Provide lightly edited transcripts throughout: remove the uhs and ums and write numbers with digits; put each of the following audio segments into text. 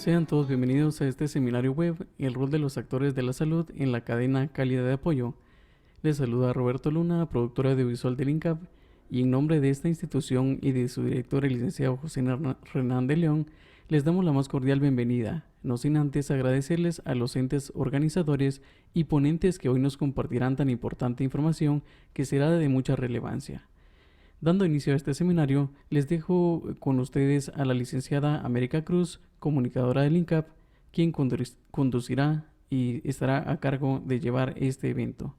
Sean todos bienvenidos a este seminario web, el rol de los actores de la salud en la cadena calidad de apoyo. Les saluda Roberto Luna, productor audiovisual del INCAP, y en nombre de esta institución y de su director, el licenciado José Renan de León, les damos la más cordial bienvenida, no sin antes agradecerles a los entes organizadores y ponentes que hoy nos compartirán tan importante información que será de mucha relevancia. Dando inicio a este seminario, les dejo con ustedes a la licenciada América Cruz, comunicadora del INCAP, quien conducirá y estará a cargo de llevar este evento.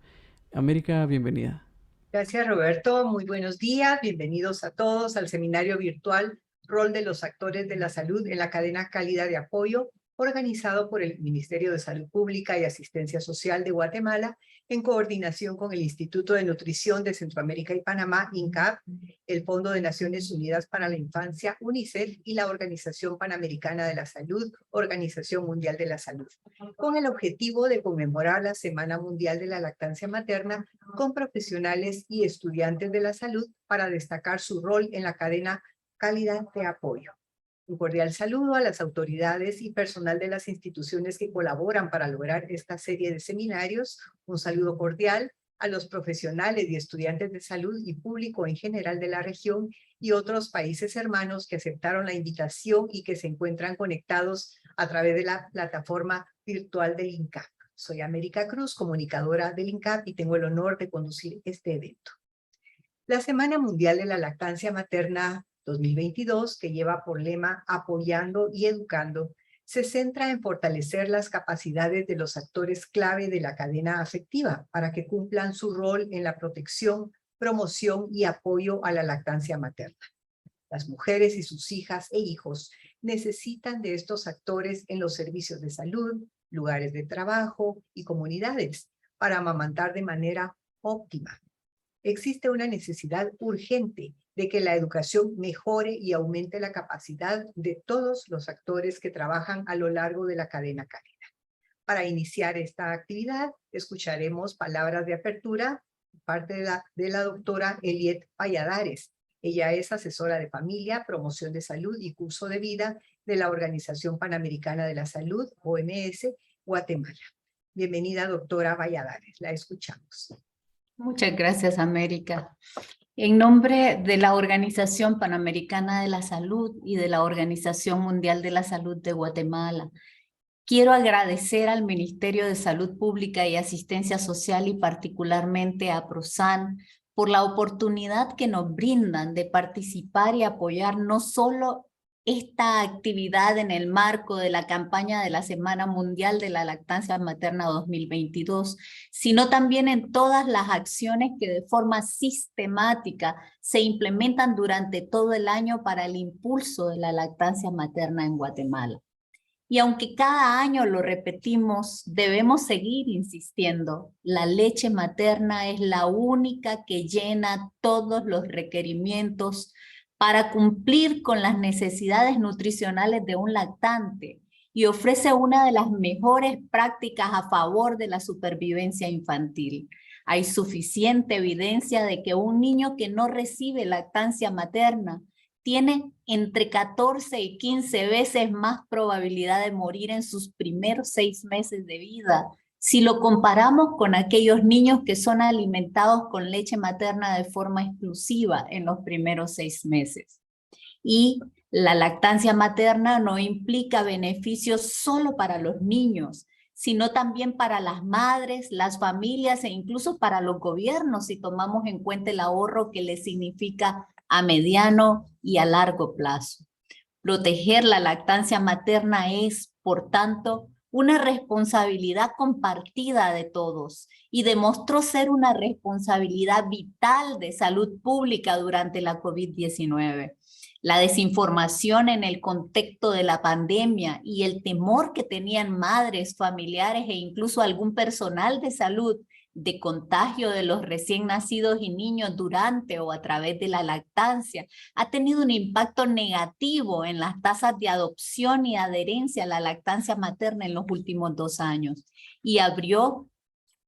América, bienvenida. Gracias, Roberto. Muy buenos días. Bienvenidos a todos al seminario virtual Rol de los Actores de la Salud en la Cadena Calidad de Apoyo, organizado por el Ministerio de Salud Pública y Asistencia Social de Guatemala, en coordinación con el Instituto de Nutrición de Centroamérica y Panamá, INCAP, el Fondo de Naciones Unidas para la Infancia, UNICEF, y la Organización Panamericana de la Salud, Organización Mundial de la Salud, con el objetivo de conmemorar la Semana Mundial de la Lactancia Materna con profesionales y estudiantes de la salud para destacar su rol en la cadena calidad de apoyo. Un cordial saludo a las autoridades y personal de las instituciones que colaboran para lograr esta serie de seminarios. Un saludo cordial a los profesionales y estudiantes de salud y público en general de la región y otros países hermanos que aceptaron la invitación y que se encuentran conectados a través de la plataforma virtual del INCAP. Soy América Cruz, comunicadora del INCAP, y tengo el honor de conducir este evento. La Semana Mundial de la Lactancia Materna 2022, que lleva por lema Apoyando y Educando, se centra en fortalecer las capacidades de los actores clave de la cadena afectiva para que cumplan su rol en la protección, promoción y apoyo a la lactancia materna. Las mujeres y sus hijas e hijos necesitan de estos actores en los servicios de salud, lugares de trabajo y comunidades para amamantar de manera óptima. Existe una necesidad urgente de que la educación mejore y aumente la capacidad de todos los actores que trabajan a lo largo de la cadena cálida. Para iniciar esta actividad, escucharemos palabras de apertura por parte de la doctora Eliette Valladares. Ella es asesora de familia, promoción de salud y curso de vida de la Organización Panamericana de la Salud, OMS, Guatemala. Bienvenida, doctora Valladares. La escuchamos. Muchas gracias, América. En nombre de la Organización Panamericana de la Salud y de la Organización Mundial de la Salud de Guatemala, quiero agradecer al Ministerio de Salud Pública y Asistencia Social y particularmente a PROSAN por la oportunidad que nos brindan de participar y apoyar no solo esta actividad en el marco de la campaña de la Semana Mundial de la Lactancia Materna 2022, sino también en todas las acciones que de forma sistemática se implementan durante todo el año para el impulso de la lactancia materna en Guatemala. Y aunque cada año lo repetimos, debemos seguir insistiendo. La leche materna es la única que llena todos los requerimientos para cumplir con las necesidades nutricionales de un lactante y ofrece una de las mejores prácticas a favor de la supervivencia infantil. Hay suficiente evidencia de que un niño que no recibe lactancia materna tiene entre 14 y 15 veces más probabilidad de morir en sus primeros 6 meses de vida si lo comparamos con aquellos niños que son alimentados con leche materna de forma exclusiva en los primeros 6 meses. Y la lactancia materna no implica beneficios solo para los niños, sino también para las madres, las familias e incluso para los gobiernos si tomamos en cuenta el ahorro que les significa a mediano y a largo plazo. Proteger la lactancia materna es, por tanto, una responsabilidad compartida de todos y demostró ser una responsabilidad vital de salud pública durante la COVID-19. La desinformación en el contexto de la pandemia y el temor que tenían madres, familiares e incluso algún personal de salud de contagio de los recién nacidos y niños durante o a través de la lactancia ha tenido un impacto negativo en las tasas de adopción y adherencia a la lactancia materna en los últimos 2 años y abrió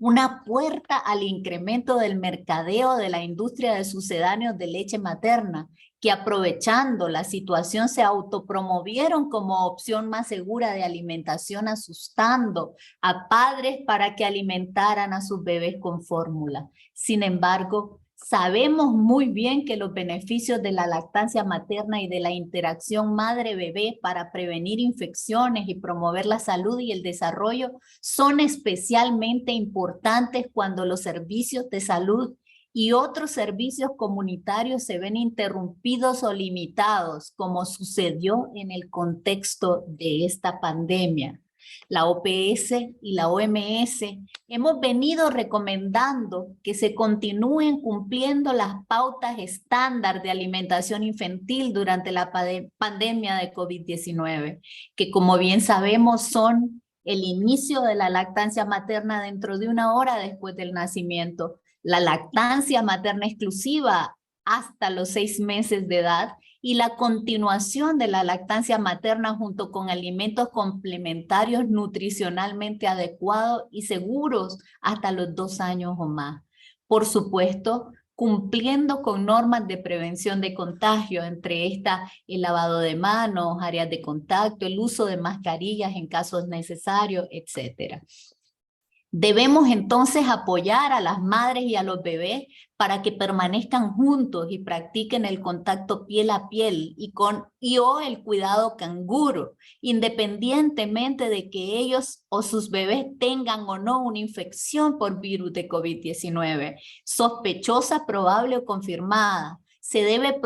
una puerta al incremento del mercadeo de la industria de sucedáneos de leche materna, que aprovechando la situación se autopromovieron como opción más segura de alimentación, asustando a padres para que alimentaran a sus bebés con fórmula. Sin embargo, sabemos muy bien que los beneficios de la lactancia materna y de la interacción madre-bebé para prevenir infecciones y promover la salud y el desarrollo son especialmente importantes cuando los servicios de salud y otros servicios comunitarios se ven interrumpidos o limitados, como sucedió en el contexto de esta pandemia. La OPS y la OMS hemos venido recomendando que se continúen cumpliendo las pautas estándar de alimentación infantil durante la pandemia de COVID-19, que como bien sabemos son el inicio de la lactancia materna dentro de 1 hora después del nacimiento, la lactancia materna exclusiva hasta los 6 meses de edad y la continuación de la lactancia materna junto con alimentos complementarios nutricionalmente adecuados y seguros hasta los 2 años o más. Por supuesto, cumpliendo con normas de prevención de contagio, entre estas el lavado de manos, áreas de contacto, el uso de mascarillas en casos necesarios, etc. Debemos entonces apoyar a las madres y a los bebés para que permanezcan juntos y practiquen el contacto piel a piel o el cuidado canguro, independientemente de que ellos o sus bebés tengan o no una infección por virus de COVID-19, sospechosa, probable o confirmada. Se debe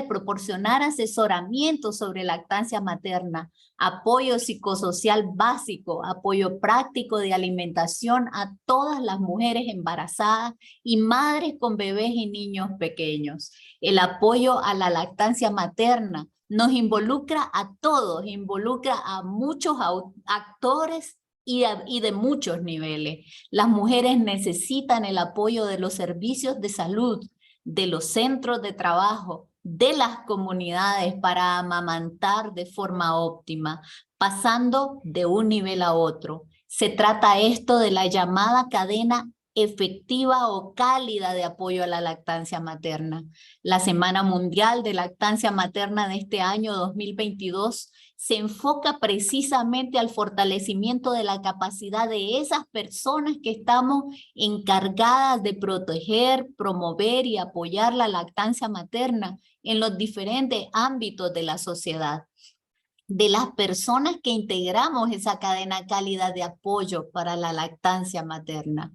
proporcionar asesoramiento sobre lactancia materna, apoyo psicosocial básico, apoyo práctico de alimentación a todas las mujeres embarazadas y madres con bebés y niños pequeños. El apoyo a la lactancia materna nos involucra a todos, involucra a muchos actores y de muchos niveles. Las mujeres necesitan el apoyo de los servicios de salud, de los centros de trabajo, de las comunidades para amamantar de forma óptima, pasando de un nivel a otro. Se trata esto de la llamada cadena efectiva o cálida de apoyo a la lactancia materna. La Semana Mundial de Lactancia Materna de este año 2022 se enfoca precisamente al fortalecimiento de la capacidad de esas personas que estamos encargadas de proteger, promover y apoyar la lactancia materna en los diferentes ámbitos de la sociedad, de las personas que integramos esa cadena cálida de apoyo para la lactancia materna.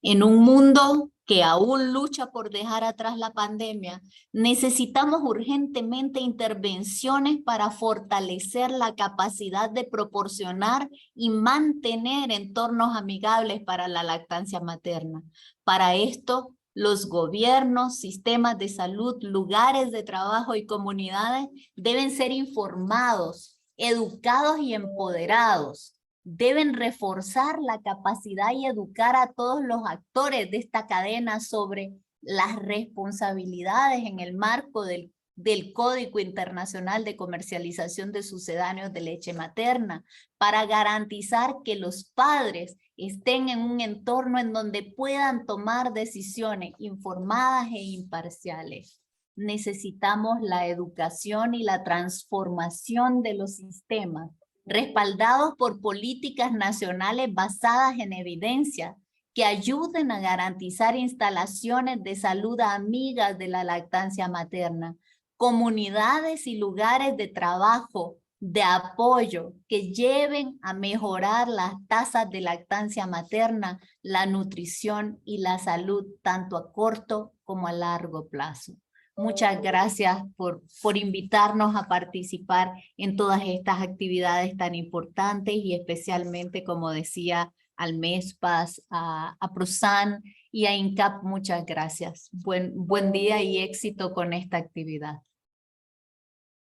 En un mundo que aún lucha por dejar atrás la pandemia, necesitamos urgentemente intervenciones para fortalecer la capacidad de proporcionar y mantener entornos amigables para la lactancia materna. Para esto, los gobiernos, sistemas de salud, lugares de trabajo y comunidades deben ser informados, educados y empoderados. Deben reforzar la capacidad y educar a todos los actores de esta cadena sobre las responsabilidades en el marco del Código Internacional de Comercialización de Sucedáneos de Leche Materna, para garantizar que los padres estén en un entorno en donde puedan tomar decisiones informadas e imparciales. Necesitamos la educación y la transformación de los sistemas, respaldados por políticas nacionales basadas en evidencia, que ayuden a garantizar instalaciones de salud amigas de la lactancia materna, comunidades y lugares de trabajo, de apoyo, que lleven a mejorar las tasas de lactancia materna, la nutrición y la salud, tanto a corto como a largo plazo. Muchas gracias por invitarnos a participar en todas estas actividades tan importantes y especialmente, como decía, al MESPAS, a PROSAN y a INCAP. Muchas gracias. Buen día y éxito con esta actividad.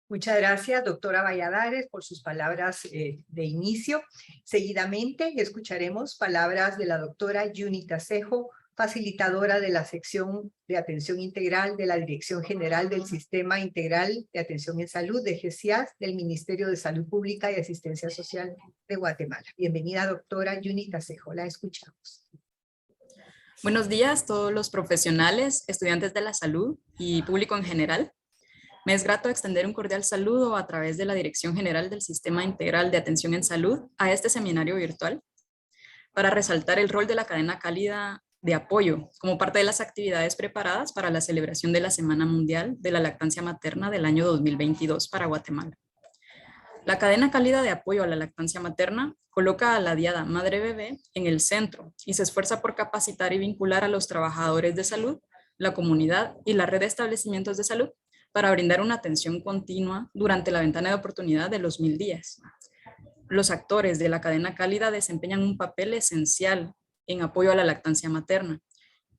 Muchas gracias, doctora Valladares, por sus palabras de inicio. Seguidamente escucharemos palabras de la doctora Yuni Tasejo, facilitadora de la sección de atención integral de la Dirección General del Sistema Integral de Atención en Salud de GESIAS del Ministerio de Salud Pública y Asistencia Social de Guatemala. Bienvenida, doctora Yuni Tasejo, la escuchamos. Buenos días a todos los profesionales, estudiantes de la salud y público en general. Me es grato extender un cordial saludo a través de la Dirección General del Sistema Integral de Atención en Salud a este seminario virtual para resaltar el rol de la cadena cálida de apoyo como parte de las actividades preparadas para la celebración de la Semana Mundial de la Lactancia Materna del año 2022 para Guatemala. La cadena cálida de apoyo a la lactancia materna coloca a la diada madre-bebé en el centro y se esfuerza por capacitar y vincular a los trabajadores de salud, la comunidad y la red de establecimientos de salud para brindar una atención continua durante la ventana de oportunidad de los 1000 días. Los actores de la cadena cálida desempeñan un papel esencial en apoyo a la lactancia materna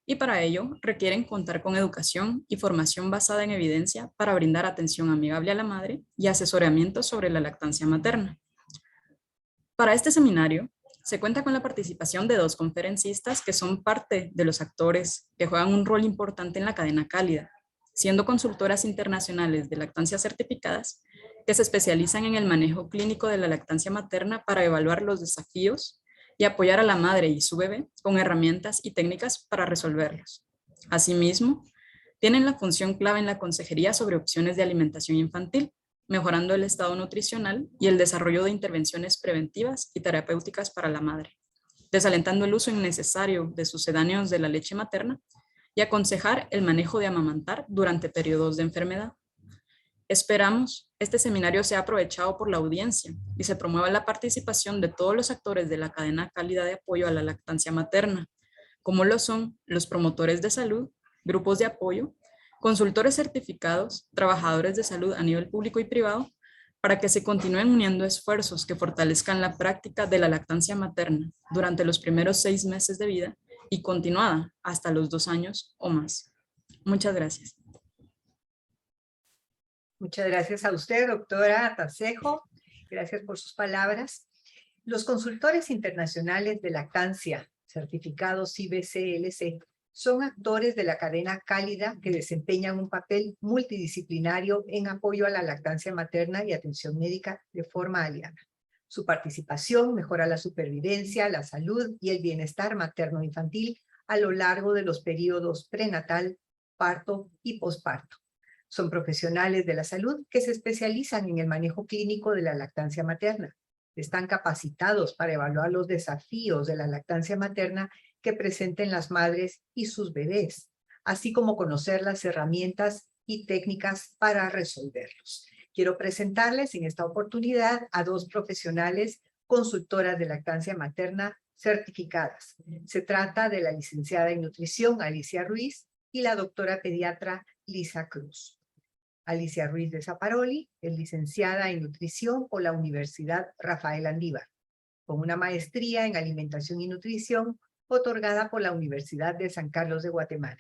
y para ello requieren contar con educación y formación basada en evidencia para brindar atención amigable a la madre y asesoramiento sobre la lactancia materna. Para este seminario se cuenta con la participación de 2 conferencistas que son parte de los actores que juegan un rol importante en la cadena cálida, siendo consultoras internacionales de lactancia certificadas que se especializan en el manejo clínico de la lactancia materna para evaluar los desafíos y apoyar a la madre y su bebé con herramientas y técnicas para resolverlos. Asimismo, tienen la función clave en la consejería sobre opciones de alimentación infantil, mejorando el estado nutricional y el desarrollo de intervenciones preventivas y terapéuticas para la madre, desalentando el uso innecesario de sucedáneos de la leche materna y aconsejar el manejo de amamantar durante periodos de enfermedad. Esperamos este seminario sea aprovechado por la audiencia y se promueva la participación de todos los actores de la cadena cálida de apoyo a la lactancia materna, como lo son los promotores de salud, grupos de apoyo, consultores certificados, trabajadores de salud a nivel público y privado, para que se continúen uniendo esfuerzos que fortalezcan la práctica de la lactancia materna durante los primeros 6 meses de vida y continuada hasta los 2 años o más. Muchas gracias. Muchas gracias a usted, doctora Tasejo. Gracias por sus palabras. Los consultores internacionales de lactancia, certificados IBCLC, son actores de la cadena cálida que desempeñan un papel multidisciplinario en apoyo a la lactancia materna y atención médica de forma aliada. Su participación mejora la supervivencia, la salud y el bienestar materno-infantil a lo largo de los periodos prenatal, parto y posparto. Son profesionales de la salud que se especializan en el manejo clínico de la lactancia materna. Están capacitados para evaluar los desafíos de la lactancia materna que presenten las madres y sus bebés, así como conocer las herramientas y técnicas para resolverlos. Quiero presentarles en esta oportunidad a 2 profesionales consultoras de lactancia materna certificadas. Se trata de la licenciada en nutrición Alicia Ruiz y la doctora pediatra Lisa Cruz. Alicia Ruiz de Zaparoli es licenciada en nutrición por la Universidad Rafael Andívar, con una maestría en alimentación y nutrición otorgada por la Universidad de San Carlos de Guatemala.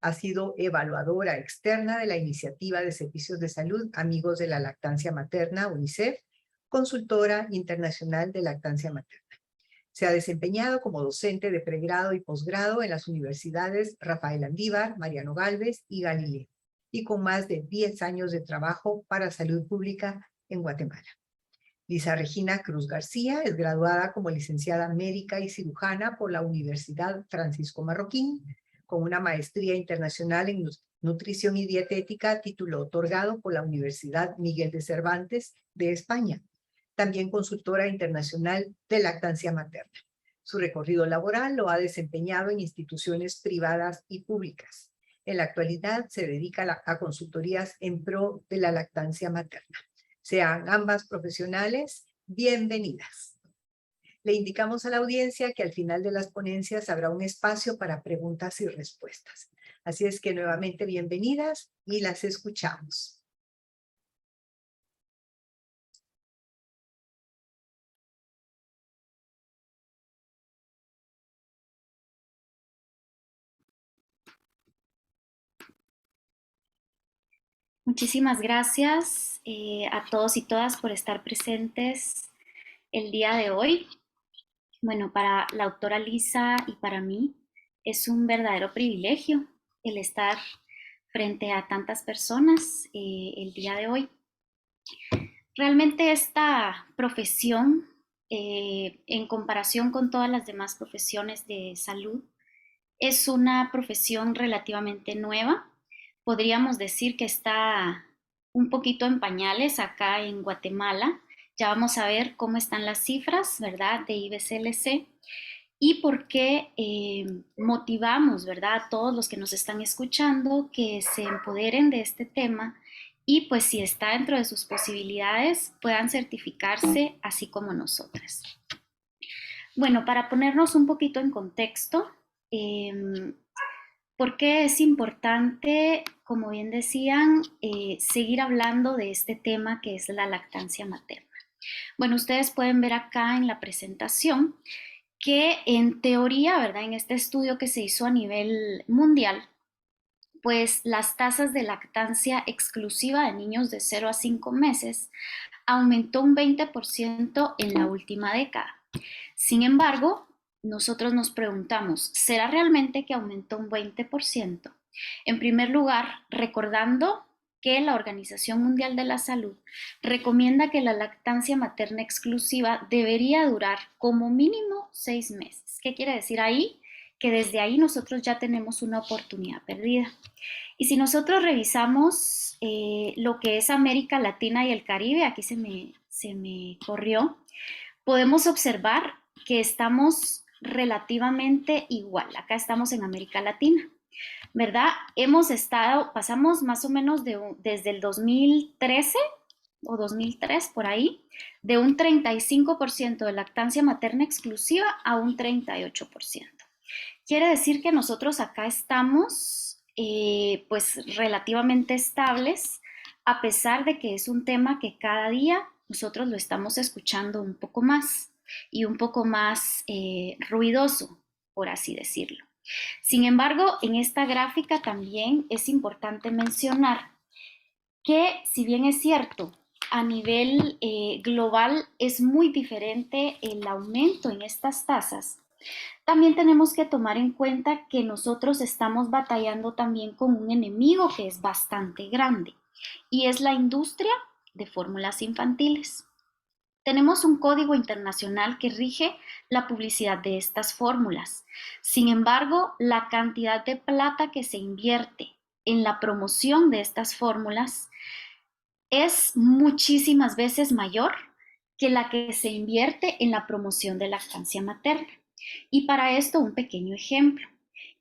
Ha sido evaluadora externa de la Iniciativa de Servicios de Salud Amigos de la Lactancia Materna, UNICEF, consultora internacional de lactancia materna. Se ha desempeñado como docente de pregrado y posgrado en las universidades Rafael Andívar, Mariano Gálvez y Galileo, y con más de 10 años de trabajo para salud pública en Guatemala. Lisa Regina Cruz García es graduada como licenciada médica y cirujana por la Universidad Francisco Marroquín, con una maestría internacional en nutrición y dietética, título otorgado por la Universidad Miguel de Cervantes de España. También consultora internacional de lactancia materna. Su recorrido laboral lo ha desempeñado en instituciones privadas y públicas. En la actualidad se dedica a consultorías en pro de la lactancia materna. Sean ambas profesionales bienvenidas. Le indicamos a la audiencia que al final de las ponencias habrá un espacio para preguntas y respuestas. Así es que nuevamente bienvenidas y las escuchamos. Muchísimas gracias a todos y todas por estar presentes el día de hoy. Bueno, para la doctora Lisa y para mí Es un verdadero privilegio el estar frente a tantas personas el día de hoy. Realmente esta profesión, en comparación con todas las demás profesiones de salud, es una profesión relativamente nueva. Podríamos decir que está un poquito en pañales acá en Guatemala. Ya vamos a ver cómo están las cifras, ¿verdad?, de IBCLC y por qué motivamos, ¿verdad?, a todos los que nos están escuchando que se empoderen de este tema y pues si está dentro de sus posibilidades puedan certificarse así como nosotras. Bueno, para ponernos un poquito en contexto, ¿por qué es importante, como bien decían, seguir hablando de este tema que es la lactancia materna? Bueno, ustedes pueden ver acá en la presentación que en teoría, ¿verdad?, en este estudio que se hizo a nivel mundial, pues las tasas de lactancia exclusiva de niños de 0 a 5 meses aumentó un 20% en la última década. Sin embargo, nosotros nos preguntamos, ¿será realmente que aumentó un 20%? En primer lugar, recordando que la Organización Mundial de la Salud recomienda que la lactancia materna exclusiva debería durar como mínimo 6 meses. ¿Qué quiere decir ahí? Que desde ahí nosotros ya tenemos una oportunidad perdida. Y si nosotros revisamos lo que es América Latina y el Caribe, aquí se me corrió, podemos observar que estamos relativamente igual. Acá estamos en América Latina, ¿verdad? Pasamos más o menos desde el 2013 o 2003 por ahí, de un 35% de lactancia materna exclusiva a un 38%. Quiere decir que nosotros acá estamos pues relativamente estables, a pesar de que es un tema que cada día nosotros lo estamos escuchando un poco más y un poco más ruidoso, por así decirlo. Sin embargo, en esta gráfica también es importante mencionar que, si bien es cierto, a nivel global es muy diferente el aumento en estas tasas, también tenemos que tomar en cuenta que nosotros estamos batallando también con un enemigo que es bastante grande y es la industria de fórmulas infantiles. Tenemos un código internacional que rige la publicidad de estas fórmulas. Sin embargo, la cantidad de plata que se invierte en la promoción de estas fórmulas es muchísimas veces mayor que la que se invierte en la promoción de lactancia materna. Y para esto un pequeño ejemplo.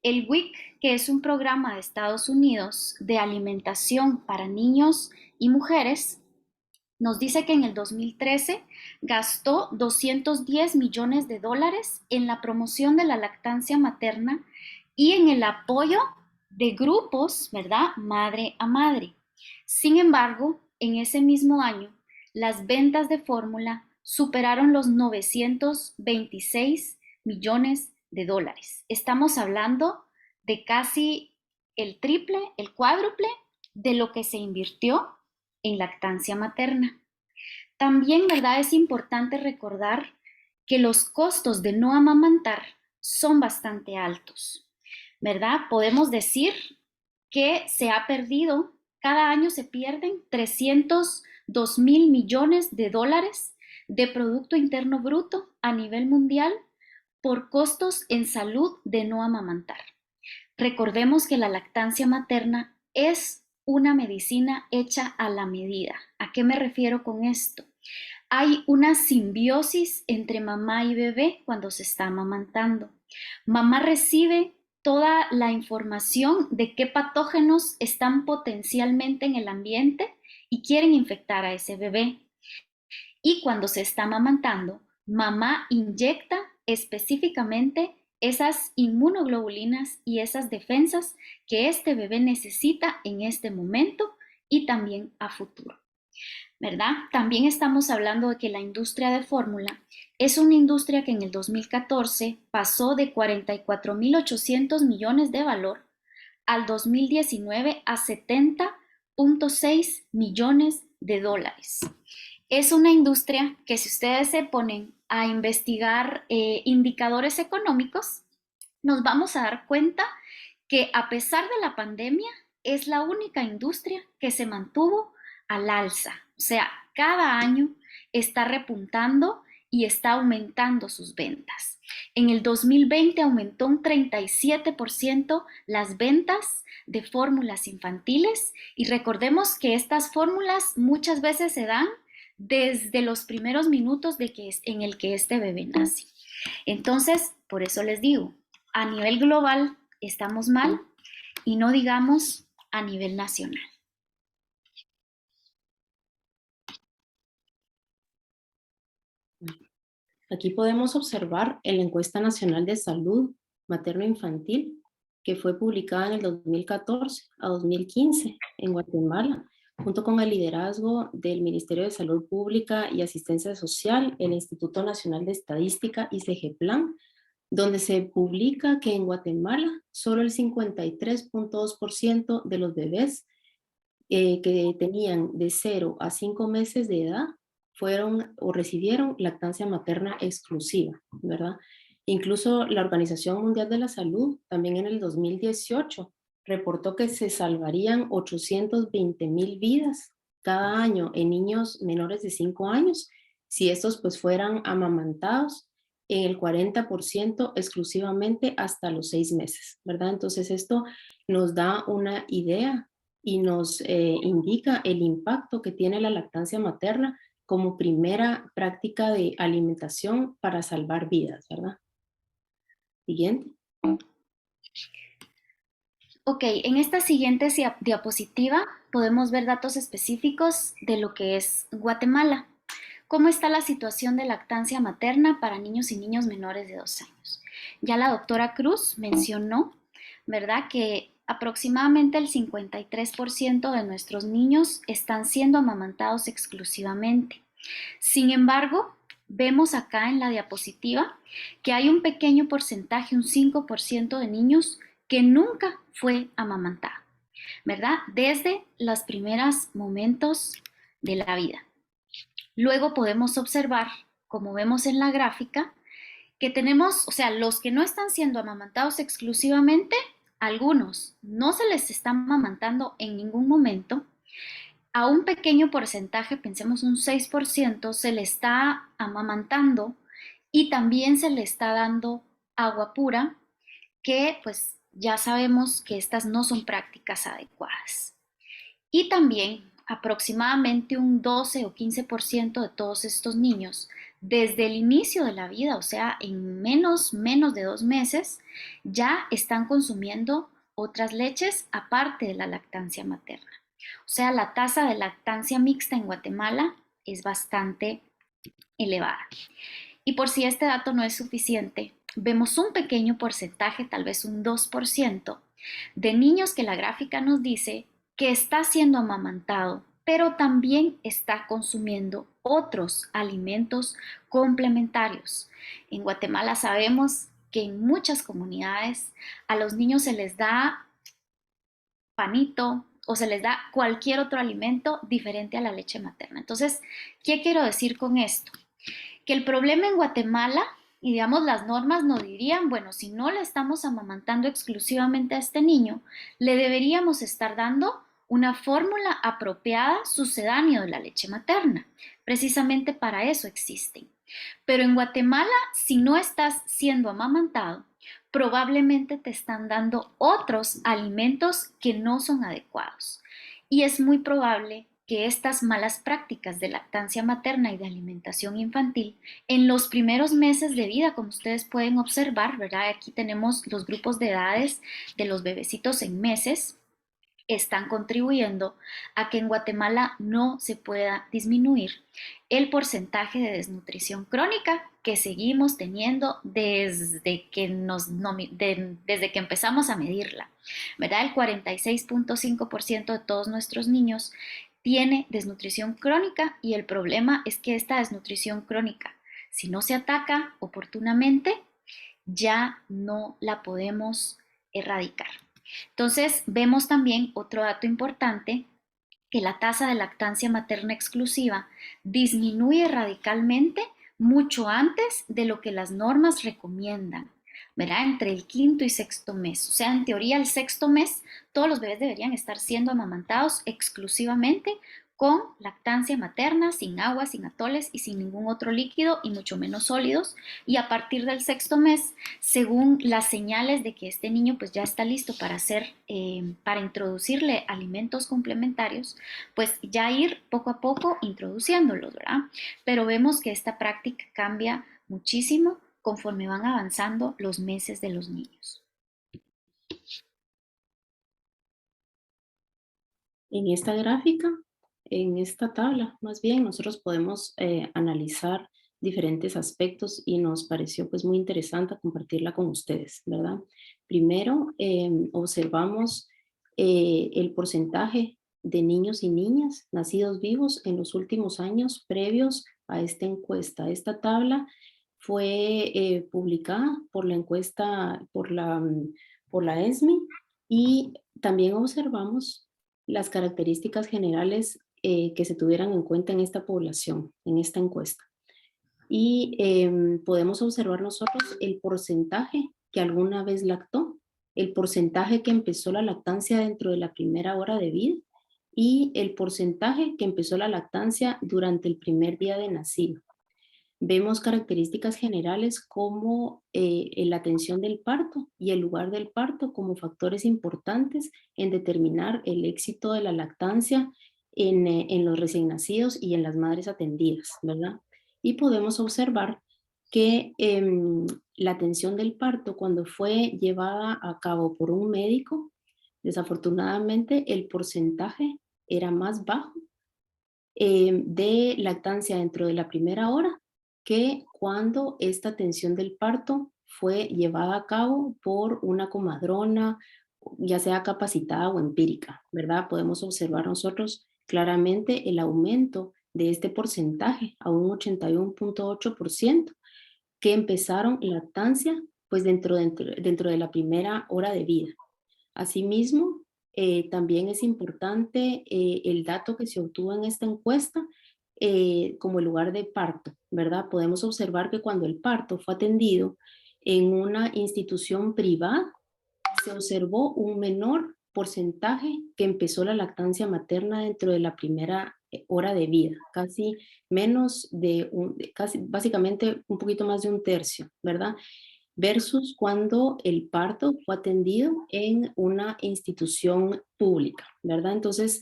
El WIC, que es un programa de Estados Unidos de alimentación para niños y mujeres, nos dice que en el 2013 gastó $210 millones en la promoción de la lactancia materna y en el apoyo de grupos, ¿verdad?, madre a madre. Sin embargo, en ese mismo año, las ventas de fórmula superaron los 926 millones de dólares. Estamos hablando de casi el triple, el cuádruple de lo que se invirtió en lactancia materna. También, ¿verdad?, es importante recordar que los costos de no amamantar son bastante altos, ¿verdad? Podemos decir que cada año se pierden 302.000 millones de dólares de Producto Interno Bruto a nivel mundial por costos en salud de no amamantar. Recordemos que la lactancia materna es una medicina hecha a la medida. ¿A qué me refiero con esto? Hay una simbiosis entre mamá y bebé cuando se está amamantando. Mamá recibe toda la información de qué patógenos están potencialmente en el ambiente y quieren infectar a ese bebé. Y cuando se está amamantando, mamá inyecta específicamente esas inmunoglobulinas y esas defensas que este bebé necesita en este momento y también a futuro, ¿verdad? También estamos hablando de que la industria de fórmula es una industria que en el 2014 pasó de 44.800 millones de valor al 2019 a 70.6 millones de dólares. Es una industria que, si ustedes se ponen a investigar indicadores económicos, nos vamos a dar cuenta que a pesar de la pandemia, es la única industria que se mantuvo al alza. O sea, cada año está repuntando y está aumentando sus ventas. En el 2020 aumentó un 37% las ventas de fórmulas infantiles y recordemos que estas fórmulas muchas veces se dan desde los primeros minutos en el que este bebé nace. Entonces, por eso les digo, a nivel global estamos mal y no digamos a nivel nacional. Aquí podemos observar en la Encuesta Nacional de Salud Materno-Infantil, que fue publicada en el 2014 a 2015 en Guatemala, junto con el liderazgo del Ministerio de Salud Pública y Asistencia Social, el Instituto Nacional de Estadística y CEGEPLAN, donde se publica que en Guatemala solo el 53.2% de los bebés que tenían de 0 a 5 meses de edad fueron o recibieron lactancia materna exclusiva, ¿verdad? Incluso la Organización Mundial de la Salud, también en el 2018, reportó que se salvarían 820,000 vidas cada año en niños menores de 5 años si estos pues fueran amamantados en el 40% exclusivamente hasta los 6 meses, ¿verdad? Entonces esto nos da una idea y nos indica el impacto que tiene la lactancia materna como primera práctica de alimentación para salvar vidas, ¿verdad? Siguiente. Ok, en esta siguiente diapositiva podemos ver datos específicos de lo que es Guatemala. ¿Cómo está la situación de lactancia materna para niños y niñas menores de 2 años? Ya la doctora Cruz mencionó, ¿verdad?, que aproximadamente el 53% de nuestros niños están siendo amamantados exclusivamente. Sin embargo, vemos acá en la diapositiva que hay un pequeño porcentaje, un 5% de niños que nunca fue amamantado, ¿verdad? Desde los primeros momentos de la vida. Luego podemos observar, como vemos en la gráfica, que tenemos, o sea, los que no están siendo amamantados exclusivamente, algunos no se les está amamantando en ningún momento. A un pequeño porcentaje, pensemos un 6%, se le está amamantando y también se le está dando agua pura, que pues ya sabemos que estas no son prácticas adecuadas. Y también aproximadamente un 12 o 15% de todos estos niños, desde el inicio de la vida, o sea, en menos de 2 meses, ya están consumiendo otras leches aparte de la lactancia materna. O sea, la tasa de lactancia mixta en Guatemala es bastante elevada. Y por si este dato no es suficiente, vemos un pequeño porcentaje, tal vez un 2%, de niños que la gráfica nos dice que está siendo amamantado, pero también está consumiendo otros alimentos complementarios. En Guatemala sabemos que en muchas comunidades a los niños se les da panito o se les da cualquier otro alimento diferente a la leche materna. Entonces, ¿qué quiero decir con esto? Que el problema en Guatemala, y digamos las normas nos dirían, bueno, si no le estamos amamantando exclusivamente a este niño, le deberíamos estar dando una fórmula apropiada sucedáneo de la leche materna. Precisamente para eso existen. Pero en Guatemala, si no estás siendo amamantado, probablemente te están dando otros alimentos que no son adecuados. Y es muy probable que estas malas prácticas de lactancia materna y de alimentación infantil en los primeros meses de vida, como ustedes pueden observar, ¿verdad? Aquí tenemos los grupos de edades de los bebecitos en meses, están contribuyendo a que en Guatemala no se pueda disminuir el porcentaje de desnutrición crónica que seguimos teniendo desde que empezamos a medirla, ¿verdad? El 46.5% de todos nuestros niños tiene desnutrición crónica y el problema es que esta desnutrición crónica, si no se ataca oportunamente, ya no la podemos erradicar. Entonces, vemos también otro dato importante, que la tasa de lactancia materna exclusiva disminuye radicalmente mucho antes de lo que las normas recomiendan. ¿verdad? Entre el quinto y sexto mes. O sea, en teoría, el sexto mes, todos los bebés deberían estar siendo amamantados exclusivamente con lactancia materna, sin agua, sin atoles y sin ningún otro líquido y mucho menos sólidos. Y a partir del sexto mes, según las señales de que este niño pues ya está listo para para introducirle alimentos complementarios, pues ya ir poco a poco introduciéndolos, ¿verdad? Pero vemos que esta práctica cambia muchísimo conforme van avanzando los meses de los niños. En esta gráfica, en esta tabla, más bien, nosotros podemos analizar diferentes aspectos y nos pareció pues muy interesante compartirla con ustedes, ¿verdad? Primero, observamos el porcentaje de niños y niñas nacidos vivos en los últimos años previos a esta encuesta. Esta tabla fue publicada por la encuesta, por la ESMI, y también observamos las características generales que se tuvieran en cuenta en esta población, en esta encuesta. Y podemos observar nosotros el porcentaje que alguna vez lactó, el porcentaje que empezó la lactancia dentro de la primera hora de vida y el porcentaje que empezó la lactancia durante el primer día de nacido. Vemos características generales como la atención del parto y el lugar del parto como factores importantes en determinar el éxito de la lactancia en los recién nacidos y en las madres atendidas, ¿verdad? Y podemos observar que la atención del parto, cuando fue llevada a cabo por un médico, desafortunadamente el porcentaje era más bajo de lactancia dentro de la primera hora que cuando esta atención del parto fue llevada a cabo por una comadrona, ya sea capacitada o empírica, ¿verdad? Podemos observar nosotros claramente el aumento de este porcentaje a un 81.8% que empezaron lactancia pues dentro de la primera hora de vida. Asimismo, también es importante el dato que se obtuvo en esta encuesta como el lugar de parto, ¿verdad? Podemos observar que cuando el parto fue atendido en una institución privada, se observó un menor porcentaje que empezó la lactancia materna dentro de la primera hora de vida, casi menos casi básicamente un poquito más de un tercio, ¿verdad? Versus cuando el parto fue atendido en una institución pública, ¿verdad? Entonces,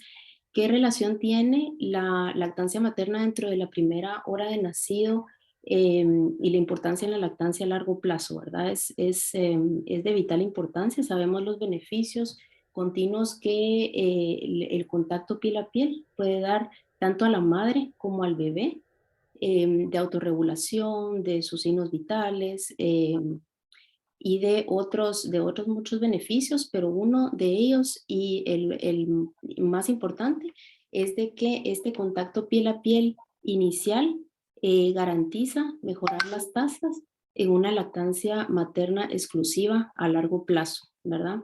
¿qué relación tiene la lactancia materna dentro de la primera hora de nacido y la importancia en la lactancia a largo plazo, ¿verdad? Es de vital importancia, sabemos los beneficios continuos que el contacto piel a piel puede dar tanto a la madre como al bebé, de autorregulación, de sus signos vitales y de otros muchos beneficios, pero uno de ellos y el más importante es de que este contacto piel a piel inicial garantiza mejorar las tasas en una lactancia materna exclusiva a largo plazo, ¿verdad?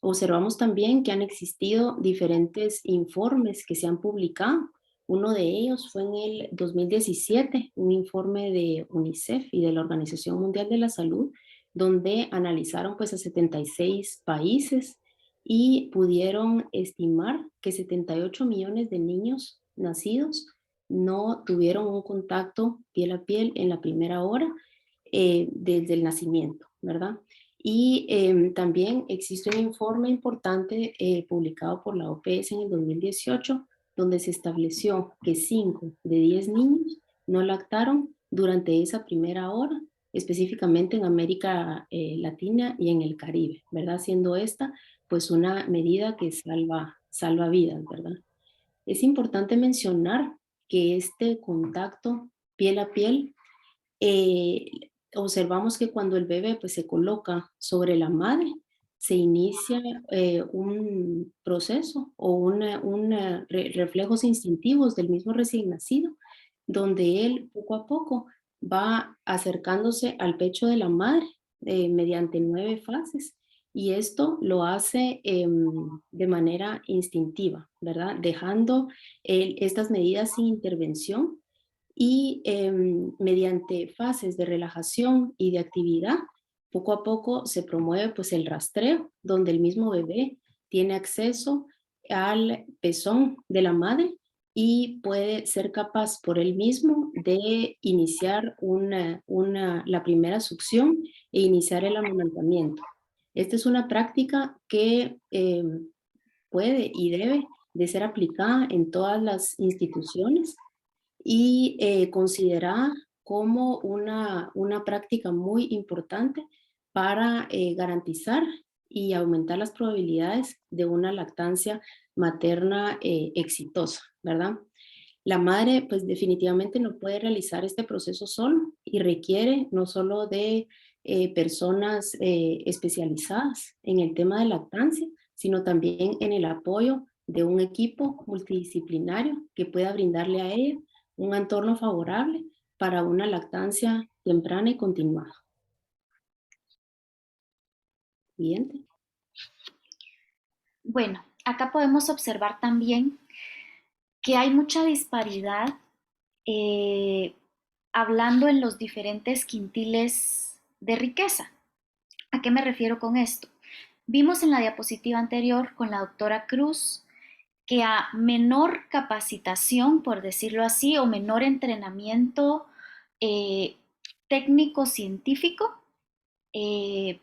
Observamos también que han existido diferentes informes que se han publicado. Uno de ellos fue en el 2017, un informe de UNICEF y de la Organización Mundial de la Salud, donde analizaron pues a 76 países y pudieron estimar que 78 millones de niños nacidos no tuvieron un contacto piel a piel en la primera hora desde el nacimiento, ¿verdad? Y también existe un informe importante publicado por la OPS en el 2018, donde se estableció que 5 de 10 niños no lactaron durante esa primera hora, específicamente en América Latina y en el Caribe, ¿verdad? Siendo esta pues una medida que salva vidas, ¿verdad? Es importante mencionar que este contacto piel a piel observamos que cuando el bebé pues, se coloca sobre la madre, se inicia un proceso o reflejos instintivos del mismo recién nacido, donde él poco a poco va acercándose al pecho de la madre mediante 9 fases. Y esto lo hace de manera instintiva, ¿verdad? Dejando estas medidas sin intervención y mediante fases de relajación y de actividad poco a poco se promueve pues el rastreo, donde el mismo bebé tiene acceso al pezón de la madre y puede ser capaz por él mismo de iniciar la primera succión e iniciar el amamantamiento. Esta es una práctica que puede y debe de ser aplicada en todas las instituciones y considerada como una práctica muy importante para garantizar y aumentar las probabilidades de una lactancia materna exitosa, ¿verdad? La madre, pues definitivamente no puede realizar este proceso solo y requiere no solo de personas especializadas en el tema de lactancia, sino también en el apoyo de un equipo multidisciplinario que pueda brindarle a ella un entorno favorable para una lactancia temprana y continuada. Siguiente. Bueno, acá podemos observar también que hay mucha disparidad hablando en los diferentes quintiles de riqueza. ¿A qué me refiero con esto? Vimos en la diapositiva anterior con la doctora Cruz que a menor capacitación, por decirlo así, o menor entrenamiento técnico-científico,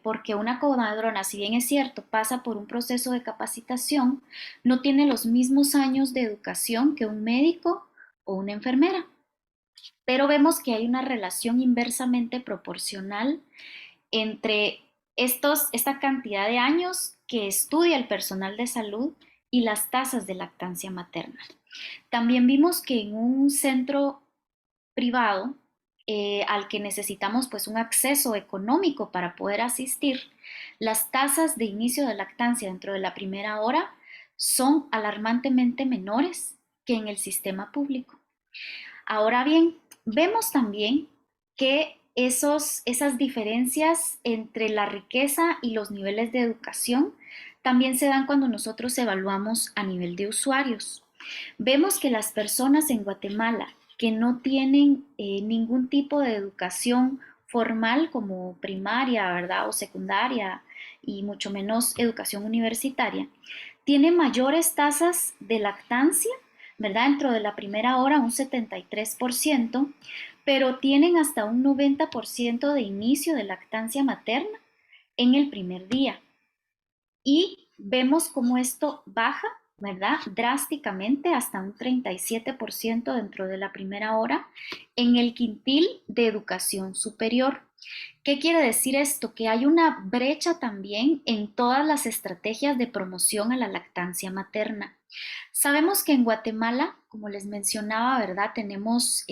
porque una comadrona, si bien es cierto, pasa por un proceso de capacitación, no tiene los mismos años de educación que un médico o una enfermera. Pero vemos que hay una relación inversamente proporcional entre esta cantidad de años que estudia el personal de salud y las tasas de lactancia materna. También vimos que en un centro privado al que necesitamos pues un acceso económico para poder asistir, las tasas de inicio de lactancia dentro de la primera hora son alarmantemente menores que en el sistema público. Ahora bien, vemos también que esas diferencias entre la riqueza y los niveles de educación también se dan cuando nosotros evaluamos a nivel de usuarios. Vemos que las personas en Guatemala que no tienen ningún tipo de educación formal como primaria, ¿verdad? O secundaria y mucho menos educación universitaria, tienen mayores tasas de lactancia, ¿verdad? Dentro de la primera hora un 73%, pero tienen hasta un 90% de inicio de lactancia materna en el primer día. Y vemos cómo esto baja, ¿verdad? Drásticamente hasta un 37% dentro de la primera hora en el quintil de educación superior. ¿Qué quiere decir esto? Que hay una brecha también en todas las estrategias de promoción a la lactancia materna. Sabemos que en Guatemala, como les mencionaba, ¿verdad? Tenemos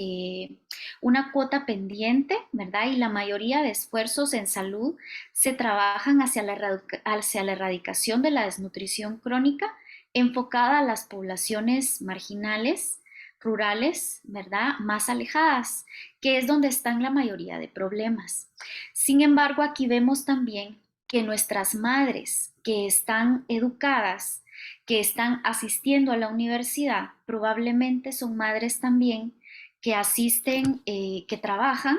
una cuota pendiente, ¿verdad? Y la mayoría de esfuerzos en salud se trabajan hacia la erradicación de la desnutrición crónica enfocada a las poblaciones marginales, rurales, ¿verdad? Más alejadas, que es donde están la mayoría de problemas. Sin embargo, aquí vemos también que nuestras madres que están educadas, que están asistiendo a la universidad, probablemente son madres también que asisten, que trabajan,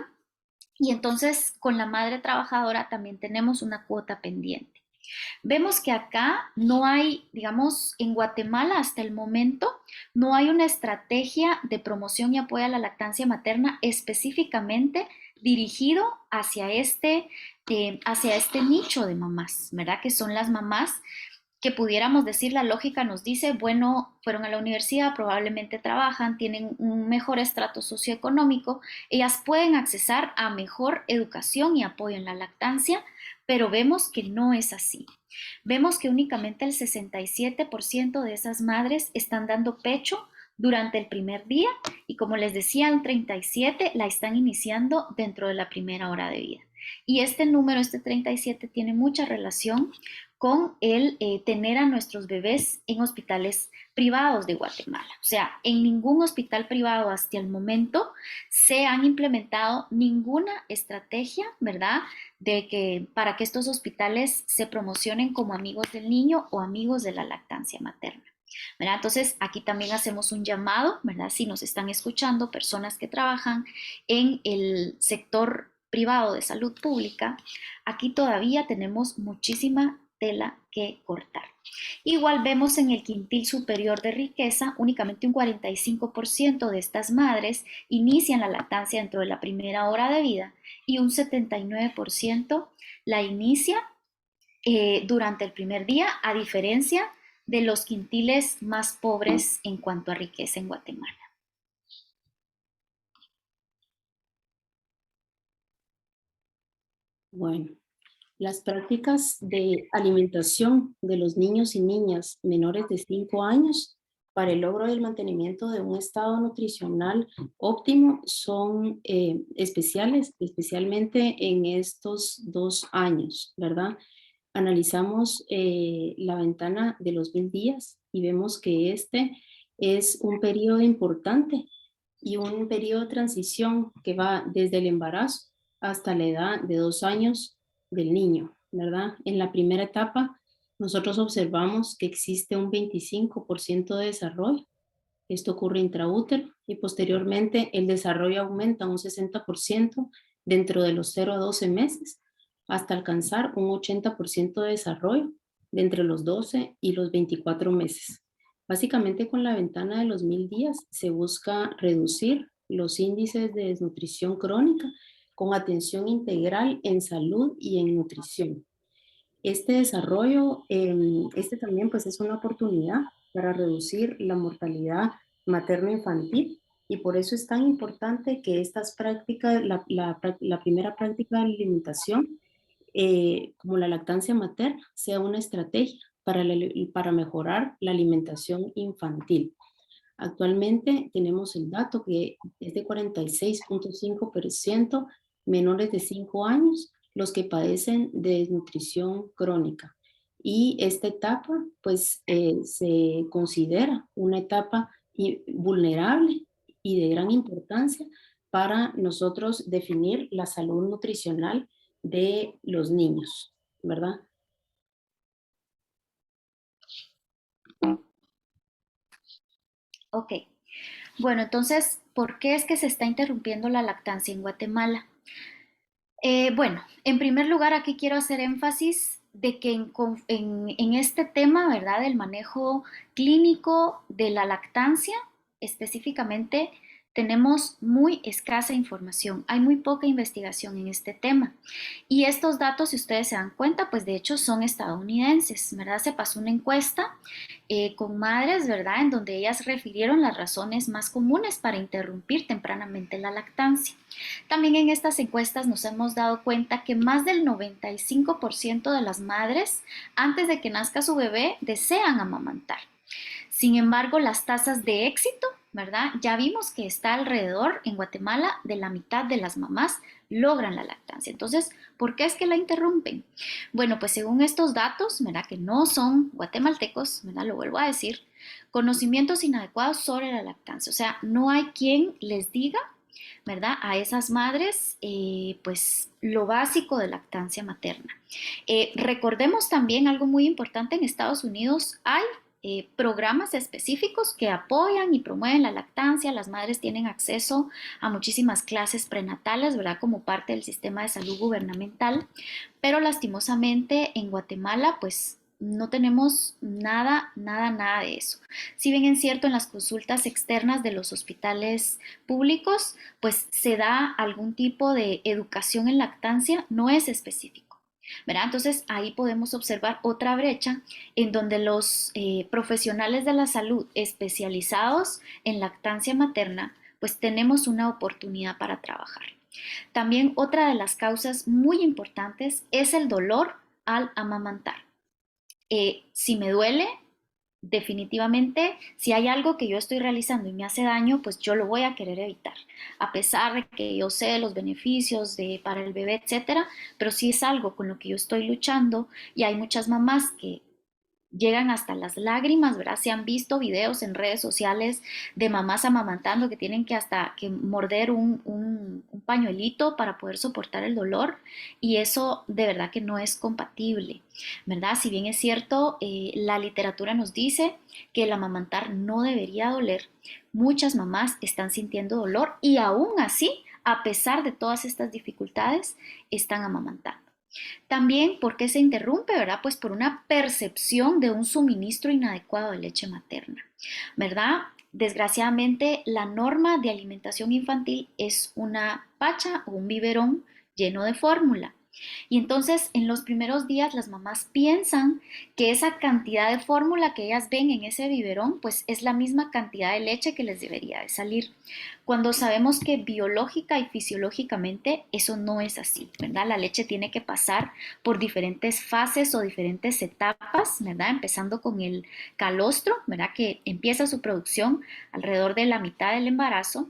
y entonces con la madre trabajadora también tenemos una cuota pendiente. Vemos que acá no hay, digamos, en Guatemala hasta el momento, no hay una estrategia de promoción y apoyo a la lactancia materna específicamente dirigido hacia este nicho de mamás, ¿verdad? Que son las mamás que pudiéramos decir, la lógica nos dice, bueno, fueron a la universidad, probablemente trabajan, tienen un mejor estrato socioeconómico, ellas pueden accesar a mejor educación y apoyo en la lactancia, pero vemos que no es así. Vemos que únicamente el 67% de esas madres están dando pecho durante el primer día y como les decía, un 37% la están iniciando dentro de la primera hora de vida. Y este número, este 37, tiene mucha relación con el tener a nuestros bebés en hospitales privados de Guatemala. O sea, en ningún hospital privado hasta el momento se han implementado ninguna estrategia, ¿verdad?, para que estos hospitales se promocionen como amigos del niño o amigos de la lactancia materna, ¿verdad? Entonces, aquí también hacemos un llamado, ¿verdad? Si nos están escuchando personas que trabajan en el sector privado de salud pública, aquí todavía tenemos muchísima tela que cortar. Igual vemos en el quintil superior de riqueza, únicamente un 45% de estas madres inician la lactancia dentro de la primera hora de vida y un 79% la inicia durante el primer día, a diferencia de los quintiles más pobres en cuanto a riqueza en Guatemala. Bueno, las prácticas de alimentación de los niños y niñas menores de 5 años para el logro del mantenimiento de un estado nutricional óptimo son especiales, especialmente en estos 2 años, ¿verdad? Analizamos la ventana de los 1000 días y vemos que este es un periodo importante y un periodo de transición que va desde el embarazo hasta la edad de 2 años del niño, ¿verdad? En la primera etapa, nosotros observamos que existe un 25% de desarrollo. Esto ocurre intraútero y posteriormente el desarrollo aumenta un 60% dentro de los 0 a 12 meses hasta alcanzar un 80% de desarrollo de entre los 12 y los 24 meses. Básicamente con la ventana de los 1000 días se busca reducir los índices de desnutrición crónica con atención integral en salud y en nutrición. Este desarrollo, también pues es una oportunidad para reducir la mortalidad materno-infantil y por eso es tan importante que estas prácticas, la primera práctica de alimentación, como la lactancia materna, sea una estrategia para mejorar la alimentación infantil. Actualmente tenemos el dato que es de 46.5% menores de 5 años los que padecen de desnutrición crónica. Y esta etapa pues se considera una etapa vulnerable y de gran importancia para nosotros definir la salud nutricional de los niños, ¿verdad? Ok, bueno, entonces, ¿por qué es que se está interrumpiendo la lactancia en Guatemala? Bueno, en primer lugar, aquí quiero hacer énfasis de que en este tema, ¿verdad?, del manejo clínico de la lactancia, específicamente, tenemos muy escasa información, hay muy poca investigación en este tema. Y estos datos, si ustedes se dan cuenta, pues de hecho son estadounidenses, ¿verdad? Se pasó una encuesta con madres, ¿verdad?, en donde ellas refirieron las razones más comunes para interrumpir tempranamente la lactancia. También en estas encuestas nos hemos dado cuenta que más del 95% de las madres, antes de que nazca su bebé, desean amamantar. Sin embargo, las tasas de éxito, ¿verdad? Ya vimos que está alrededor en Guatemala de la mitad de las mamás logran la lactancia. Entonces, ¿por qué es que la interrumpen? Bueno, pues según estos datos, ¿verdad?, que no son guatemaltecos, ¿verdad?, lo vuelvo a decir, conocimientos inadecuados sobre la lactancia. O sea, no hay quien les diga, ¿verdad?, a esas madres, pues lo básico de lactancia materna. Recordemos también algo muy importante: en Estados Unidos hay programas específicos que apoyan y promueven la lactancia. Las madres tienen acceso a muchísimas clases prenatales, ¿verdad?, como parte del sistema de salud gubernamental, pero lastimosamente en Guatemala pues no tenemos nada de eso. Si bien es cierto, en las consultas externas de los hospitales públicos pues se da algún tipo de educación en lactancia, no es específico, ¿verdad? Entonces ahí podemos observar otra brecha en donde los profesionales de la salud especializados en lactancia materna pues tenemos una oportunidad para trabajar. También otra de las causas muy importantes es el dolor al amamantar. Si me duele, definitivamente, si hay algo que yo estoy realizando y me hace daño, pues yo lo voy a querer evitar, a pesar de que yo sé los beneficios para el bebé, etcétera, pero si es algo con lo que yo estoy luchando, y hay muchas mamás que llegan hasta las lágrimas, ¿verdad? Se han visto videos en redes sociales de mamás amamantando que tienen que hasta que morder un pañuelito para poder soportar el dolor, y eso de verdad que no es compatible, ¿verdad? Si bien es cierto, la literatura nos dice que el amamantar no debería doler, muchas mamás están sintiendo dolor y aún así a pesar de todas estas dificultades, están amamantando. También, ¿por qué se interrumpe, verdad? Pues por una percepción de un suministro inadecuado de leche materna, ¿verdad? Desgraciadamente, la norma de alimentación infantil es una pacha o un biberón lleno de fórmula. Y entonces en los primeros días las mamás piensan que esa cantidad de fórmula que ellas ven en ese biberón pues es la misma cantidad de leche que les debería de salir. Cuando sabemos que biológica y fisiológicamente eso no es así, ¿verdad? La leche tiene que pasar por diferentes fases o diferentes etapas, ¿verdad? Empezando con el calostro, ¿verdad? Que empieza su producción alrededor de la mitad del embarazo,